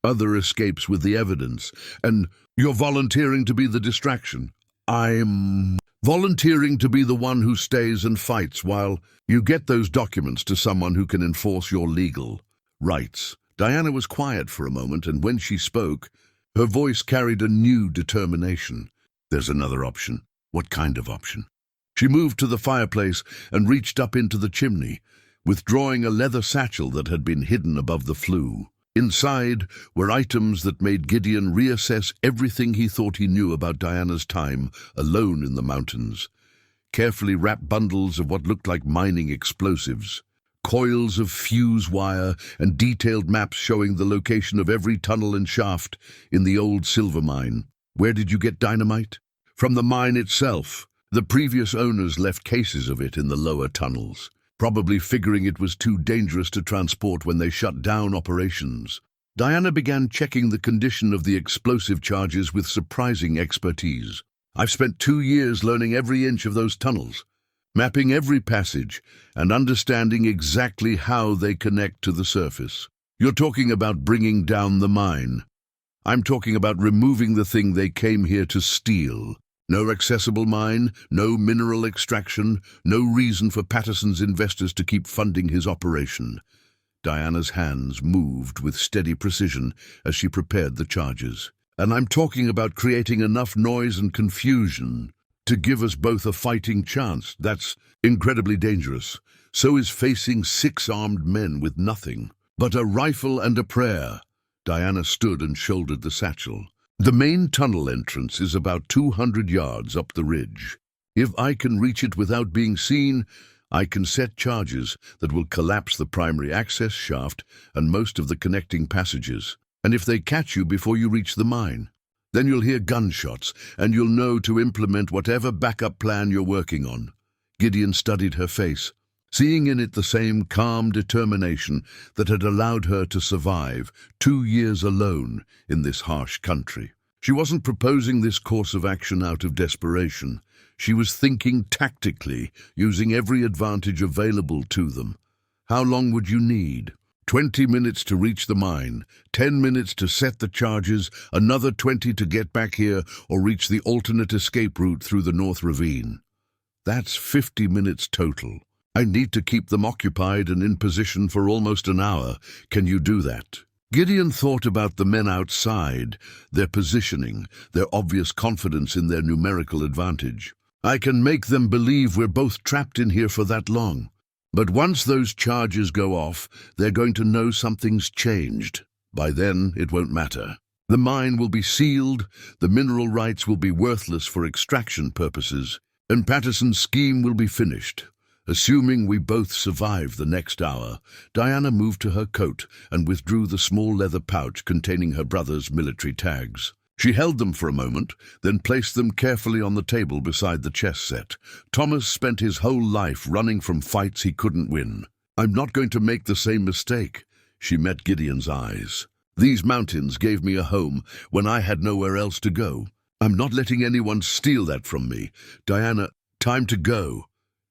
other escapes with the evidence. And you're volunteering to be the distraction. I'm volunteering to be the one who stays and fights while you get those documents to someone who can enforce your legal rights. Diana was quiet for a moment, and when she spoke, her voice carried a new determination. There's another option. What kind of option? She moved to the fireplace and reached up into the chimney, withdrawing a leather satchel that had been hidden above the flue. Inside were items that made Gideon reassess everything he thought he knew about Diana's time alone in the mountains. carefully wrapped bundles of what looked like mining explosives, coils of fuse wire, and detailed maps showing the location of every tunnel and shaft in the old silver mine. Where did you get dynamite? From the mine itself. The previous owners left cases of it in the lower tunnels, probably figuring it was too dangerous to transport when they shut down operations. Diana began checking the condition of the explosive charges with surprising expertise. I've spent 2 years learning every inch of those tunnels, mapping every passage, and understanding exactly how they connect to the surface. You're talking about bringing down the mine. I'm talking about removing the thing they came here to steal. No accessible mine, no mineral extraction, no reason for Patterson's investors to keep funding his operation. Diana's hands moved with steady precision as she prepared the charges. And I'm talking about creating enough noise and confusion to give us both a fighting chance. That's incredibly dangerous. So is facing 6 armed men with nothing but a rifle and a prayer. Diana stood and shouldered the satchel. The main tunnel entrance is about 200 yards up the ridge. If I can reach it without being seen, I can set charges that will collapse the primary access shaft and most of the connecting passages. And if they catch you before you reach the mine, then you'll hear gunshots and you'll know to implement whatever backup plan you're working on. Gideon studied her face, seeing in it the same calm determination that had allowed her to survive 2 years alone in this harsh country. She wasn't proposing this course of action out of desperation. She was thinking tactically, using every advantage available to them. How long would you need? 20 minutes to reach the mine, 10 minutes to set the charges, another 20 to get back here or reach the alternate escape route through the North Ravine. That's 50 minutes total. I need to keep them occupied and in position for almost an hour. Can you do that? Gideon thought about the men outside, their positioning, their obvious confidence in their numerical advantage. I can make them believe we're both trapped in here for that long. But once those charges go off, they're going to know something's changed. By then, it won't matter. The mine will be sealed, the mineral rights will be worthless for extraction purposes, and Patterson's scheme will be finished. Assuming we both survive the next hour, Diana moved to her coat and withdrew the small leather pouch containing her brother's military tags. She held them for a moment, then placed them carefully on the table beside the chess set. Thomas spent his whole life running from fights he couldn't win. I'm not going to make the same mistake. She met Gideon's eyes. These mountains gave me a home when I had nowhere else to go. I'm not letting anyone steal that from me. Diana, time to go.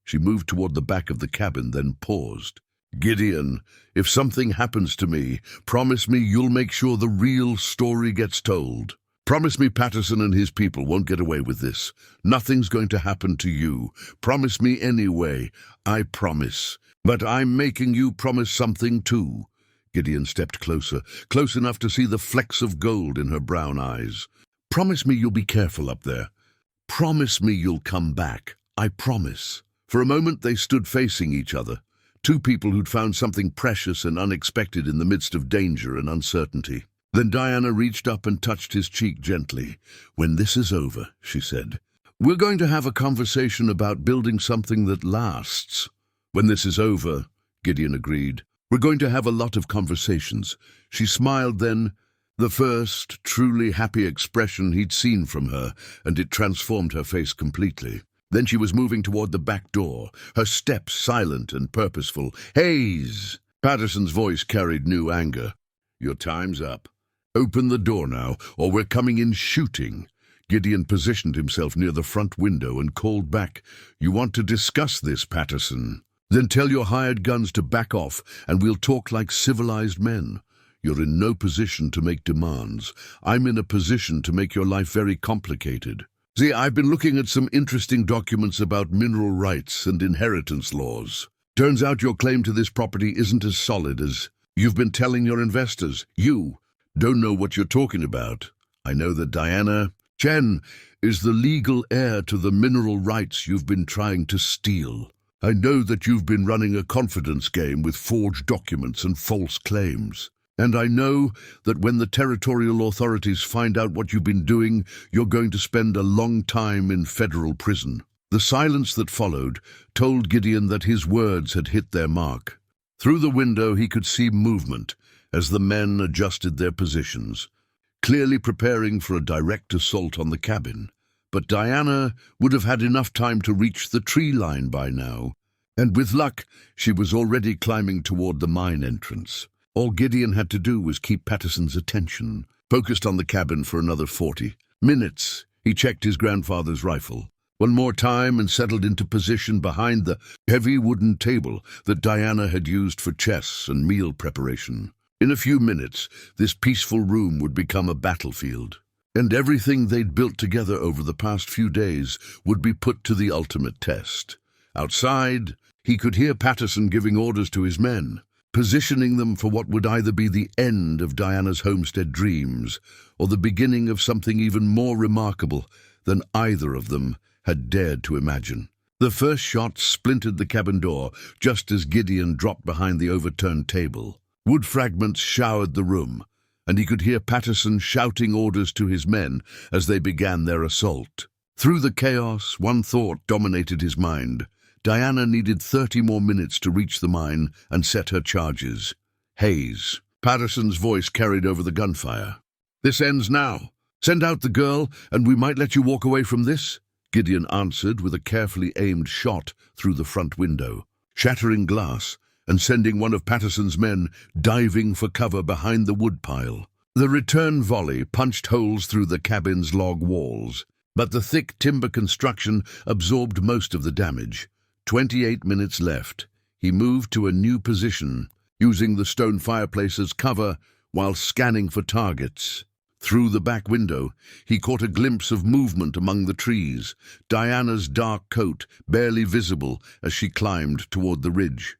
She moved toward the back of the cabin, then paused. Gideon, if something happens to me, promise me you'll make sure the real story gets told. Promise me Patterson and his people won't get away with this. Nothing's going to happen to you. Promise me anyway. I promise. But I'm making you promise something too. Gideon stepped closer, close enough to see the flecks of gold in her brown eyes. Promise me you'll be careful up there. Promise me you'll come back. I promise. For a moment they stood facing each other, 2 people who'd found something precious and unexpected in the midst of danger and uncertainty. Then Diana reached up and touched his cheek gently. When this is over, she said, we're going to have a conversation about building something that lasts. When this is over, Gideon agreed, we're going to have a lot of conversations. She smiled then, the first truly happy expression he'd seen from her, and it transformed her face completely. Then she was moving toward the back door, her steps silent and purposeful. Hayes! Patterson's voice carried new anger. Your time's up. Open the door now, or we're coming in shooting. Gideon positioned himself near the front window and called back. You want to discuss this, Patterson? Then tell your hired guns to back off, and we'll talk like civilized men. You're in no position to make demands. I'm in a position to make your life very complicated. See, I've been looking at some interesting documents about mineral rights and inheritance laws. Turns out your claim to this property isn't as solid as you've been telling your investors. You don't know what you're talking about. I know that Diana Chen is the legal heir to the mineral rights you've been trying to steal. I know that you've been running a confidence game with forged documents and false claims. And I know that when the territorial authorities find out what you've been doing, you're going to spend a long time in federal prison. The silence that followed told Gideon that his words had hit their mark. Through the window he could see movement as the men adjusted their positions, clearly preparing for a direct assault on the cabin. But Diana would have had enough time to reach the tree line by now, and with luck she was already climbing toward the mine entrance. All Gideon had to do was keep Patterson's attention, focused on the cabin for another 40 minutes. He checked his grandfather's rifle one more time and settled into position behind the heavy wooden table that Diana had used for chess and meal preparation. In a few minutes, this peaceful room would become a battlefield, and everything they'd built together over the past few days would be put to the ultimate test. Outside, he could hear Patterson giving orders to his men, positioning them for what would either be the end of Diana's homestead dreams or the beginning of something even more remarkable than either of them had dared to imagine. The first shot splintered the cabin door just as Gideon dropped behind the overturned table. Wood fragments showered the room, and he could hear Patterson shouting orders to his men as they began their assault. Through the chaos, one thought dominated his mind. Diana needed 30 more minutes to reach the mine and set her charges. Hayes. Patterson's voice carried over the gunfire. "This ends now. Send out the girl, and we might let you walk away from this," Gideon answered with a carefully aimed shot through the front window, shattering glass and sending one of Patterson's men diving for cover behind the woodpile. The return volley punched holes through the cabin's log walls, but the thick timber construction absorbed most of the damage. 28 minutes left. He moved to a new position, using the stone fireplace as cover while scanning for targets. Through the back window, he caught a glimpse of movement among the trees, Diana's dark coat barely visible as she climbed toward the ridge.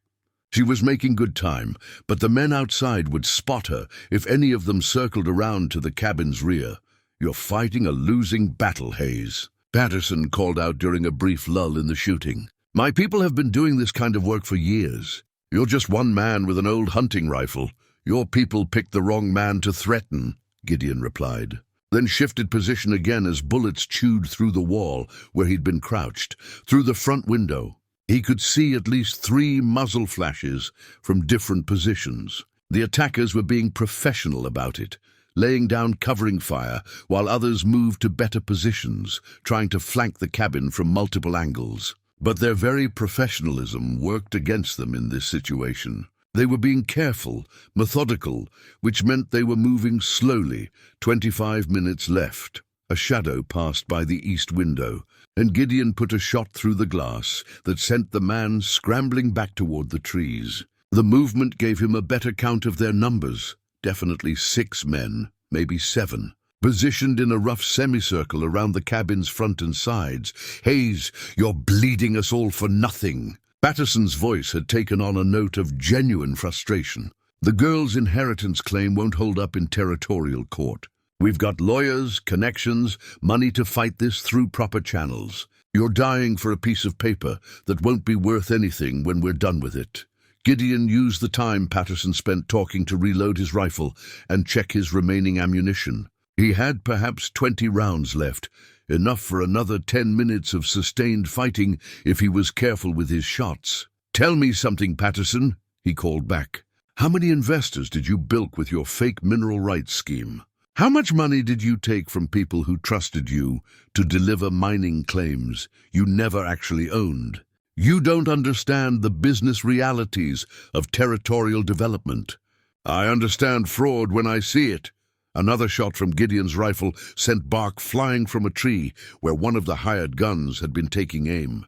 She was making good time, but the men outside would spot her if any of them circled around to the cabin's rear. "You're fighting a losing battle, Hayes," Patterson called out during a brief lull in the shooting. "My people have been doing this kind of work for years. You're just one man with an old hunting rifle. Your people picked the wrong man to threaten," Gideon replied, then shifted position again as bullets chewed through the wall where he'd been crouched. Through the front window, he could see at least 3 muzzle flashes from different positions. The attackers were being professional about it, laying down covering fire while others moved to better positions, trying to flank the cabin from multiple angles. But their very professionalism worked against them in this situation. They were being careful, methodical, which meant they were moving slowly. 25 minutes left. A shadow passed by the east window, and Gideon put a shot through the glass that sent the man scrambling back toward the trees. The movement gave him a better count of their numbers. Definitely 6 men, maybe 7. Positioned in a rough semicircle around the cabin's front and sides. "Hayes, you're bleeding us all for nothing." Patterson's voice had taken on a note of genuine frustration. "The girl's inheritance claim won't hold up in territorial court. We've got lawyers, connections, money to fight this through proper channels. You're dying for a piece of paper that won't be worth anything when we're done with it." Gideon used the time Patterson spent talking to reload his rifle and check his remaining ammunition. He had perhaps 20 rounds left, enough for another 10 minutes of sustained fighting if he was careful with his shots. "Tell me something, Patterson," he called back. "How many investors did you bilk with your fake mineral rights scheme? How much money did you take from people who trusted you to deliver mining claims you never actually owned? You don't understand the business realities of territorial development." "I understand fraud when I see it." Another shot from Gideon's rifle sent bark flying from a tree where one of the hired guns had been taking aim.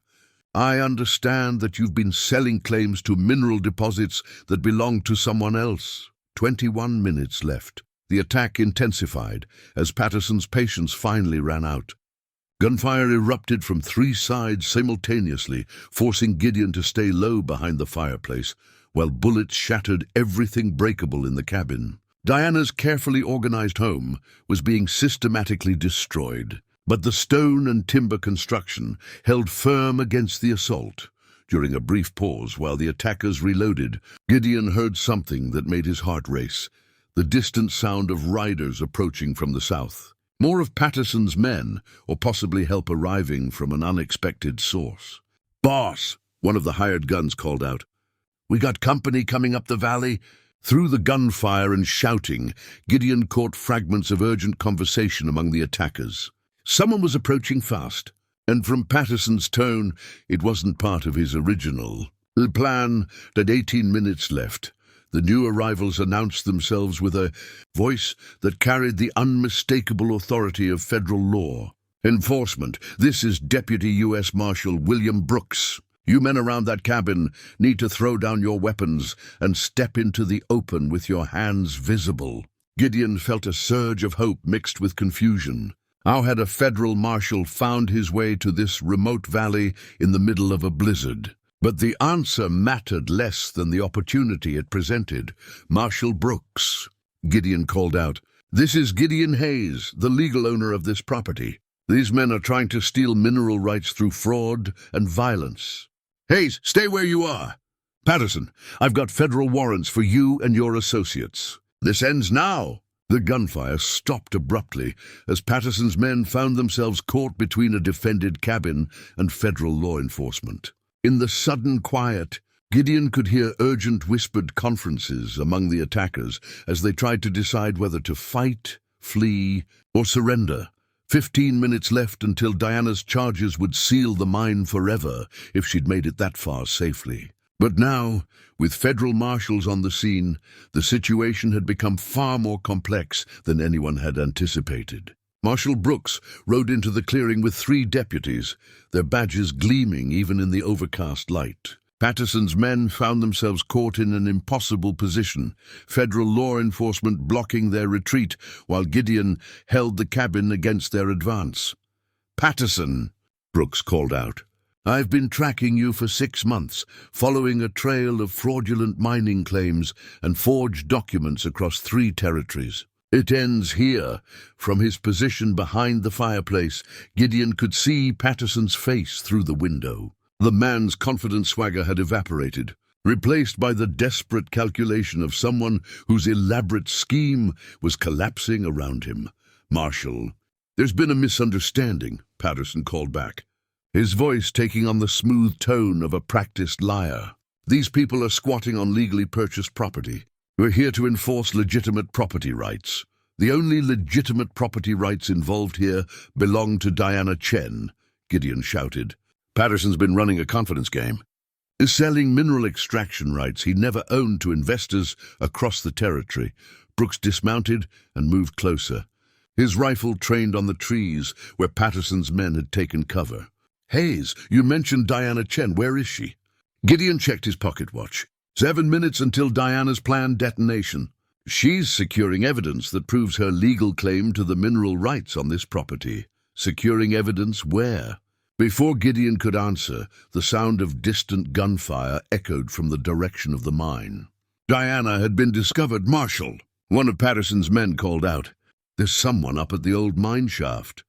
"I understand that you've been selling claims to mineral deposits that belong to someone else." 21 minutes left. The attack intensified as Patterson's patience finally ran out. Gunfire erupted from 3 sides simultaneously, forcing Gideon to stay low behind the fireplace, while bullets shattered everything breakable in the cabin. Diana's carefully organized home was being systematically destroyed, but the stone and timber construction held firm against the assault. During a brief pause while the attackers reloaded, Gideon heard something that made his heart race, the distant sound of riders approaching from the south. More of Patterson's men, or possibly help arriving from an unexpected source. "Boss," one of the hired guns called out. "We got company coming up the valley." Through the gunfire and shouting, Gideon caught fragments of urgent conversation among the attackers. Someone was approaching fast, and from Patterson's tone, it wasn't part of his original plan. That 18 minutes left. The new arrivals announced themselves with a voice that carried the unmistakable authority of federal law. "Enforcement, this is Deputy U.S. Marshal William Brooks. You men around that cabin need to throw down your weapons and step into the open with your hands visible." Gideon felt a surge of hope mixed with confusion. How had a federal marshal found his way to this remote valley in the middle of a blizzard? But the answer mattered less than the opportunity it presented. "Marshal Brooks," Gideon called out. "This is Gideon Hayes, the legal owner of this property. These men are trying to steal mineral rights through fraud and violence." "Hayes, stay where you are." "Patterson, I've got federal warrants for you and your associates. This ends now." The gunfire stopped abruptly as Patterson's men found themselves caught between a defended cabin and federal law enforcement. In the sudden quiet, Gideon could hear urgent whispered conferences among the attackers as they tried to decide whether to fight, flee, or surrender. 15 minutes left until Diana's charges would seal the mine forever if she'd made it that far safely. But now, with federal marshals on the scene, the situation had become far more complex than anyone had anticipated. Marshal Brooks rode into the clearing with 3 deputies, their badges gleaming even in the overcast light. Patterson's men found themselves caught in an impossible position, federal law enforcement blocking their retreat while Gideon held the cabin against their advance. "Patterson," Brooks called out, "I've been tracking you for 6 months, following a trail of fraudulent mining claims and forged documents across 3 territories. It ends here." From his position behind the fireplace, Gideon could see Patterson's face through the window. The man's confident swagger had evaporated, replaced by the desperate calculation of someone whose elaborate scheme was collapsing around him. "Marshal, there's been a misunderstanding," Patterson called back, his voice taking on the smooth tone of a practiced liar. "These people are squatting on legally purchased property. We're here to enforce legitimate property rights. The only legitimate property rights involved here belong to Diana Chen," Gideon shouted. "Patterson's been running a confidence game, selling mineral extraction rights he never owned to investors across the territory." Brooks dismounted and moved closer, his rifle trained on the trees where Patterson's men had taken cover. "Hayes, you mentioned Diana Chen. Where is she?" Gideon checked his pocket watch. 7 minutes until Diana's planned detonation. "She's securing evidence that proves her legal claim to the mineral rights on this property." Securing evidence where? Before Gideon could answer, the sound of distant gunfire echoed from the direction of the mine. "Diana had been discovered, Marshal," one of Patterson's men called out. "There's someone up at the old mine shaft."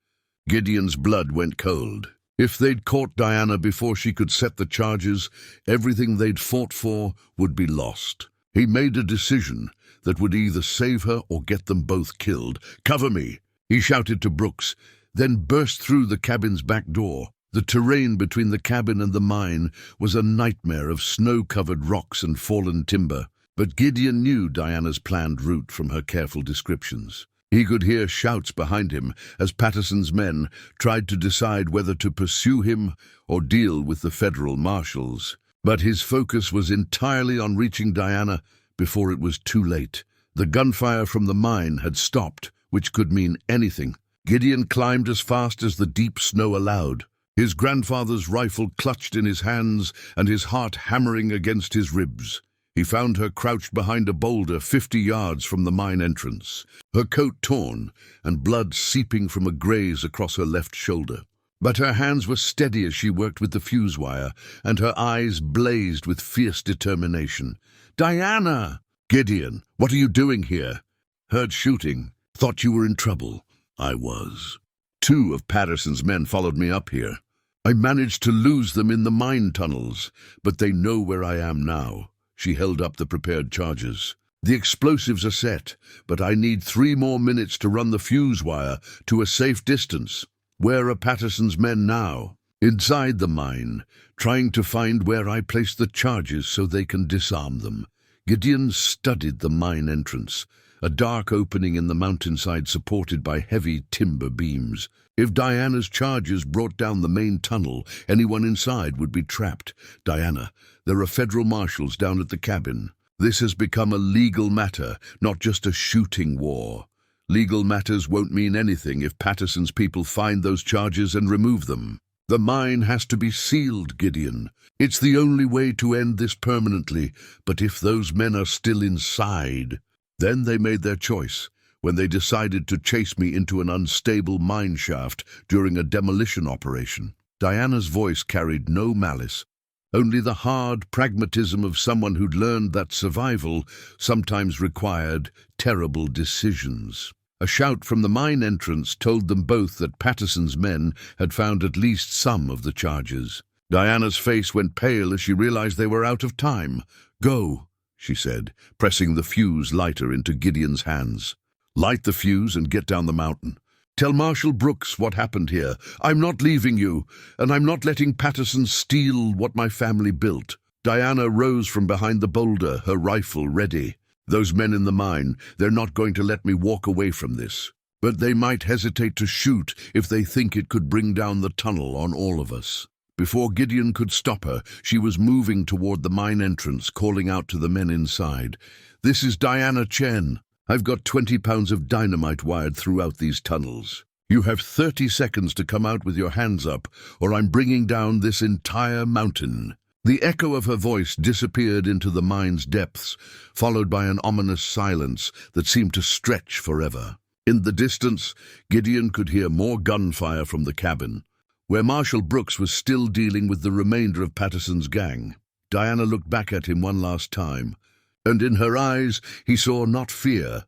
Gideon's blood went cold. If they'd caught Diana before she could set the charges, everything they'd fought for would be lost. He made a decision that would either save her or get them both killed. "Cover me," he shouted to Brooks, then burst through the cabin's back door. The terrain between the cabin and the mine was a nightmare of snow-covered rocks and fallen timber, but Gideon knew Diana's planned route from her careful descriptions. He could hear shouts behind him as Patterson's men tried to decide whether to pursue him or deal with the federal marshals. But his focus was entirely on reaching Diana before it was too late. The gunfire from the mine had stopped, which could mean anything. Gideon climbed as fast as the deep snow allowed, his grandfather's rifle clutched in his hands and his heart hammering against his ribs. He found her crouched behind a boulder 50 yards from the mine entrance, her coat torn and blood seeping from a graze across her left shoulder. But her hands were steady as she worked with the fuse wire, and her eyes blazed with fierce determination. "Diana!" "Gideon, what are you doing here?" "Heard shooting. Thought you were in trouble." "I was. 2 of Patterson's men followed me up here. I managed to lose them in the mine tunnels, but they know where I am now." She held up the prepared charges. The explosives are set, but I need 3 more minutes to run the fuse wire to a safe distance. Where are Patterson's men now? Inside the mine, trying to find where I place the charges so they can disarm them. Gideon studied the mine entrance, a dark opening in the mountainside supported by heavy timber beams. If Diana's charges brought down the main tunnel, anyone inside would be trapped. Diana, there are federal marshals down at the cabin. This has become a legal matter, not just a shooting war. Legal matters won't mean anything if Patterson's people find those charges and remove them. The mine has to be sealed, Gideon. It's the only way to end this permanently, but if those men are still inside... Then they made their choice, when they decided to chase me into an unstable mine shaft during a demolition operation. Diana's voice carried no malice, only the hard pragmatism of someone who'd learned that survival sometimes required terrible decisions. A shout from the mine entrance told them both that Patterson's men had found at least some of the charges. Diana's face went pale as she realized they were out of time. "Go," she said, pressing the fuse lighter into Gideon's hands. "Light the fuse and get down the mountain. Tell Marshal Brooks what happened here. I'm not leaving you, and I'm not letting Patterson steal what my family built." Diana rose from behind the boulder, her rifle ready. "Those men in the mine, they're not going to let me walk away from this. But they might hesitate to shoot if they think it could bring down the tunnel on all of us." Before Gideon could stop her, she was moving toward the mine entrance, calling out to the men inside. "This is Diana Chen. I've got 20 pounds of dynamite wired throughout these tunnels. You have 30 seconds to come out with your hands up, or I'm bringing down this entire mountain." The echo of her voice disappeared into the mine's depths, followed by an ominous silence that seemed to stretch forever. In the distance, Gideon could hear more gunfire from the cabin, where Marshal Brooks was still dealing with the remainder of Patterson's gang. Diana looked back at him one last time, and in her eyes he saw not fear,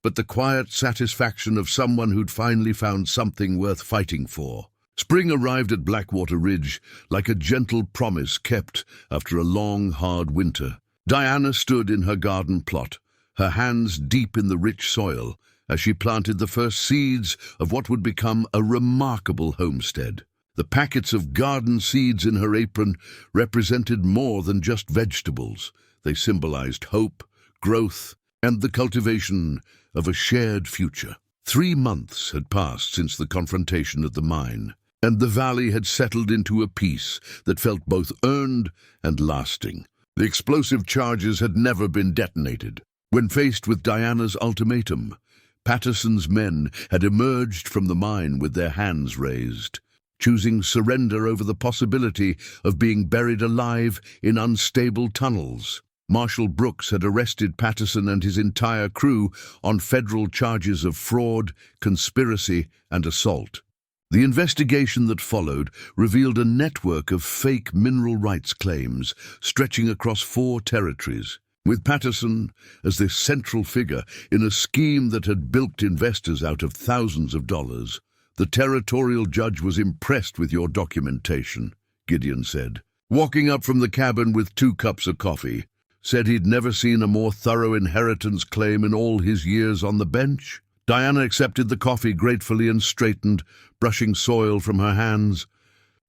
but the quiet satisfaction of someone who'd finally found something worth fighting for. Spring arrived at Blackwater Ridge like a gentle promise kept after a long, hard winter. Diana stood in her garden plot, her hands deep in the rich soil, as she planted the first seeds of what would become a remarkable homestead. The packets of garden seeds in her apron represented more than just vegetables. They symbolized hope, growth, and the cultivation of a shared future. 3 months had passed since the confrontation at the mine, and the valley had settled into a peace that felt both earned and lasting. The explosive charges had never been detonated. When faced with Diana's ultimatum, Patterson's men had emerged from the mine with their hands raised, choosing surrender over the possibility of being buried alive in unstable tunnels. Marshal Brooks had arrested Patterson and his entire crew on federal charges of fraud, conspiracy, and assault. The investigation that followed revealed a network of fake mineral rights claims stretching across 4 territories, with Patterson as the central figure in a scheme that had bilked investors out of thousands of dollars. "The territorial judge was impressed with your documentation," Gideon said, walking up from the cabin with 2 cups of coffee. "Said he'd never seen a more thorough inheritance claim in all his years on the bench." Diana accepted the coffee gratefully and straightened, brushing soil from her hands.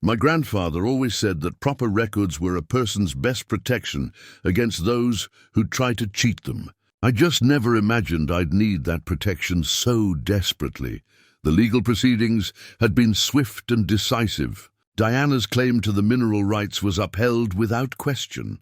"My grandfather always said that proper records were a person's best protection against those who'd try to cheat them. I just never imagined I'd need that protection so desperately." The legal proceedings had been swift and decisive. Diana's claim to the mineral rights was upheld without question,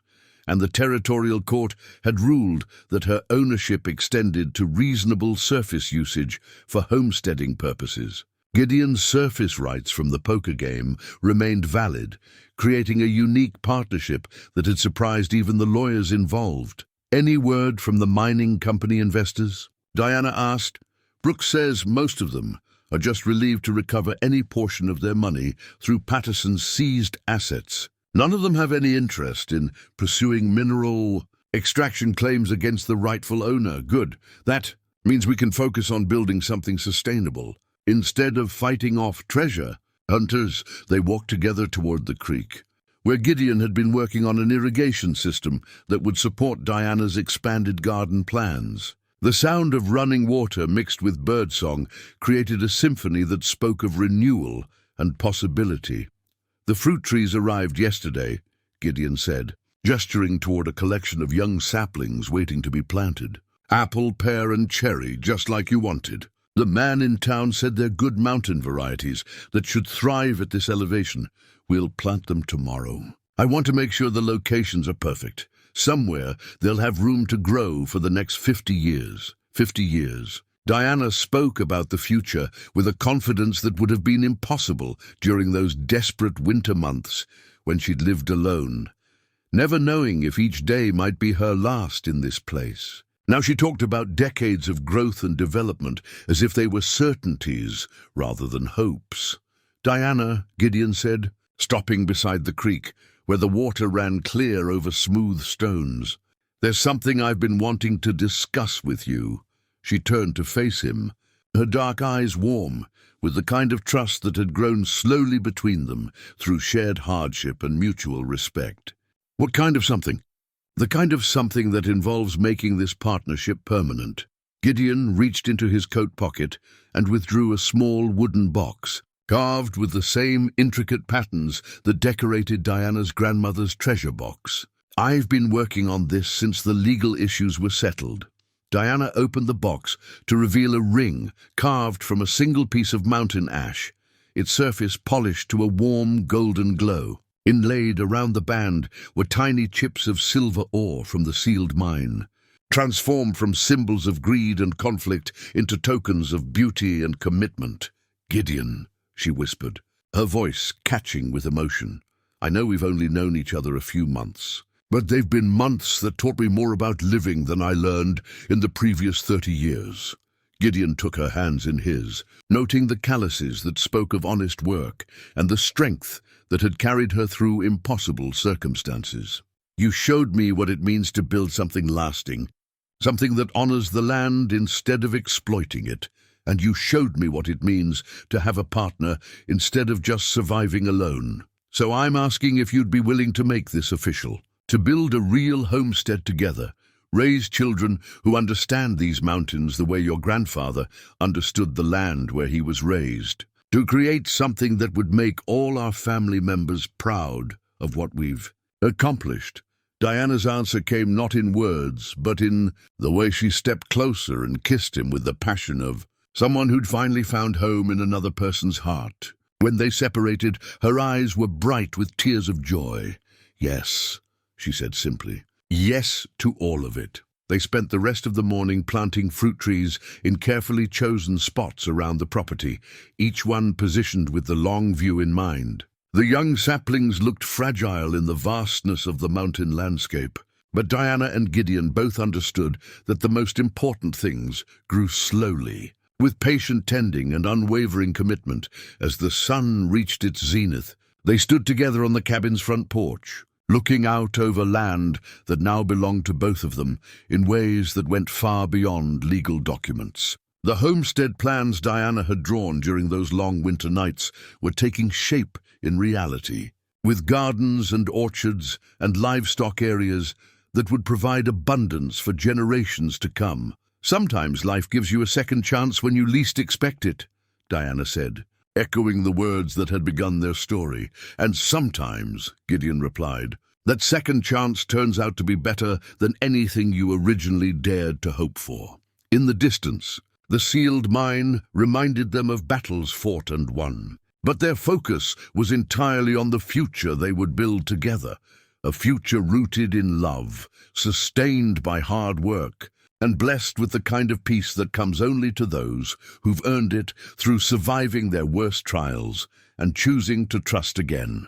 and the territorial court had ruled that her ownership extended to reasonable surface usage for homesteading purposes. Gideon's surface rights from the poker game remained valid, creating a unique partnership that had surprised even the lawyers involved. "Any word from the mining company investors?" Diana asked. "Brooks says most of them are just relieved to recover any portion of their money through Patterson's seized assets. None of them have any interest in pursuing mineral extraction claims against the rightful owner." "Good. That means we can focus on building something sustainable. Instead of fighting off treasure hunters," they walked together toward the creek. where Gideon had been working on an irrigation system that would support Diana's expanded garden plans. The sound of running water mixed with birdsong created a symphony that spoke of renewal and possibility. "The fruit trees arrived yesterday," Gideon said, gesturing toward a collection of young saplings waiting to be planted. "Apple, pear, and cherry, just like you wanted. The man in town said they're good mountain varieties that should thrive at this elevation. We'll plant them tomorrow. I want to make sure the locations are perfect. Somewhere they'll have room to grow for the next 50 years. 50 years. Diana spoke about the future with a confidence that would have been impossible during those desperate winter months when she'd lived alone, never knowing if each day might be her last in this place. Now she talked about decades of growth and development as if they were certainties rather than hopes. "Diana," Gideon said, stopping beside the creek, where the water ran clear over smooth stones, "there's something I've been wanting to discuss with you." She turned to face him, her dark eyes warm, with the kind of trust that had grown slowly between them through shared hardship and mutual respect. "What kind of something?" "The kind of something that involves making this partnership permanent." Gideon reached into his coat pocket and withdrew a small wooden box, carved with the same intricate patterns that decorated Diana's grandmother's treasure box. "I've been working on this since the legal issues were settled." Diana opened the box to reveal a ring carved from a single piece of mountain ash, its surface polished to a warm golden glow. Inlaid around the band were tiny chips of silver ore from the sealed mine, transformed from symbols of greed and conflict into tokens of beauty and commitment. "Gideon," she whispered, her voice catching with emotion, "I know we've only known each other a few months, but they've been months that taught me more about living than I learned in the previous 30 years. Gideon took her hands in his, noting the calluses that spoke of honest work and the strength that had carried her through impossible circumstances. "You showed me what it means to build something lasting, something that honors the land instead of exploiting it, and you showed me what it means to have a partner instead of just surviving alone. So I'm asking if you'd be willing to make this official, to build a real homestead together, raise children who understand these mountains the way your grandfather understood the land where he was raised, to create something that would make all our family members proud of what we've accomplished." Diana's answer came not in words, but in the way she stepped closer and kissed him with the passion of someone who'd finally found home in another person's heart. When they separated, her eyes were bright with tears of joy. "Yes," she said simply. "Yes to all of it." They spent the rest of the morning planting fruit trees in carefully chosen spots around the property, each one positioned with the long view in mind. The young saplings looked fragile in the vastness of the mountain landscape, but Diana and Gideon both understood that the most important things grew slowly, with patient tending and unwavering commitment. As the sun reached its zenith, they stood together on the cabin's front porch, looking out over land that now belonged to both of them in ways that went far beyond legal documents. The homestead plans Diana had drawn during those long winter nights were taking shape in reality, with gardens and orchards and livestock areas that would provide abundance for generations to come. "Sometimes life gives you a second chance when you least expect it," Diana said, echoing the words that had begun their story. "And sometimes," Gideon replied, "that second chance turns out to be better than anything you originally dared to hope for." In the distance, the sealed mine reminded them of battles fought and won, but their focus was entirely on the future they would build together, a future rooted in love, sustained by hard work, and blessed with the kind of peace that comes only to those who've earned it through surviving their worst trials and choosing to trust again.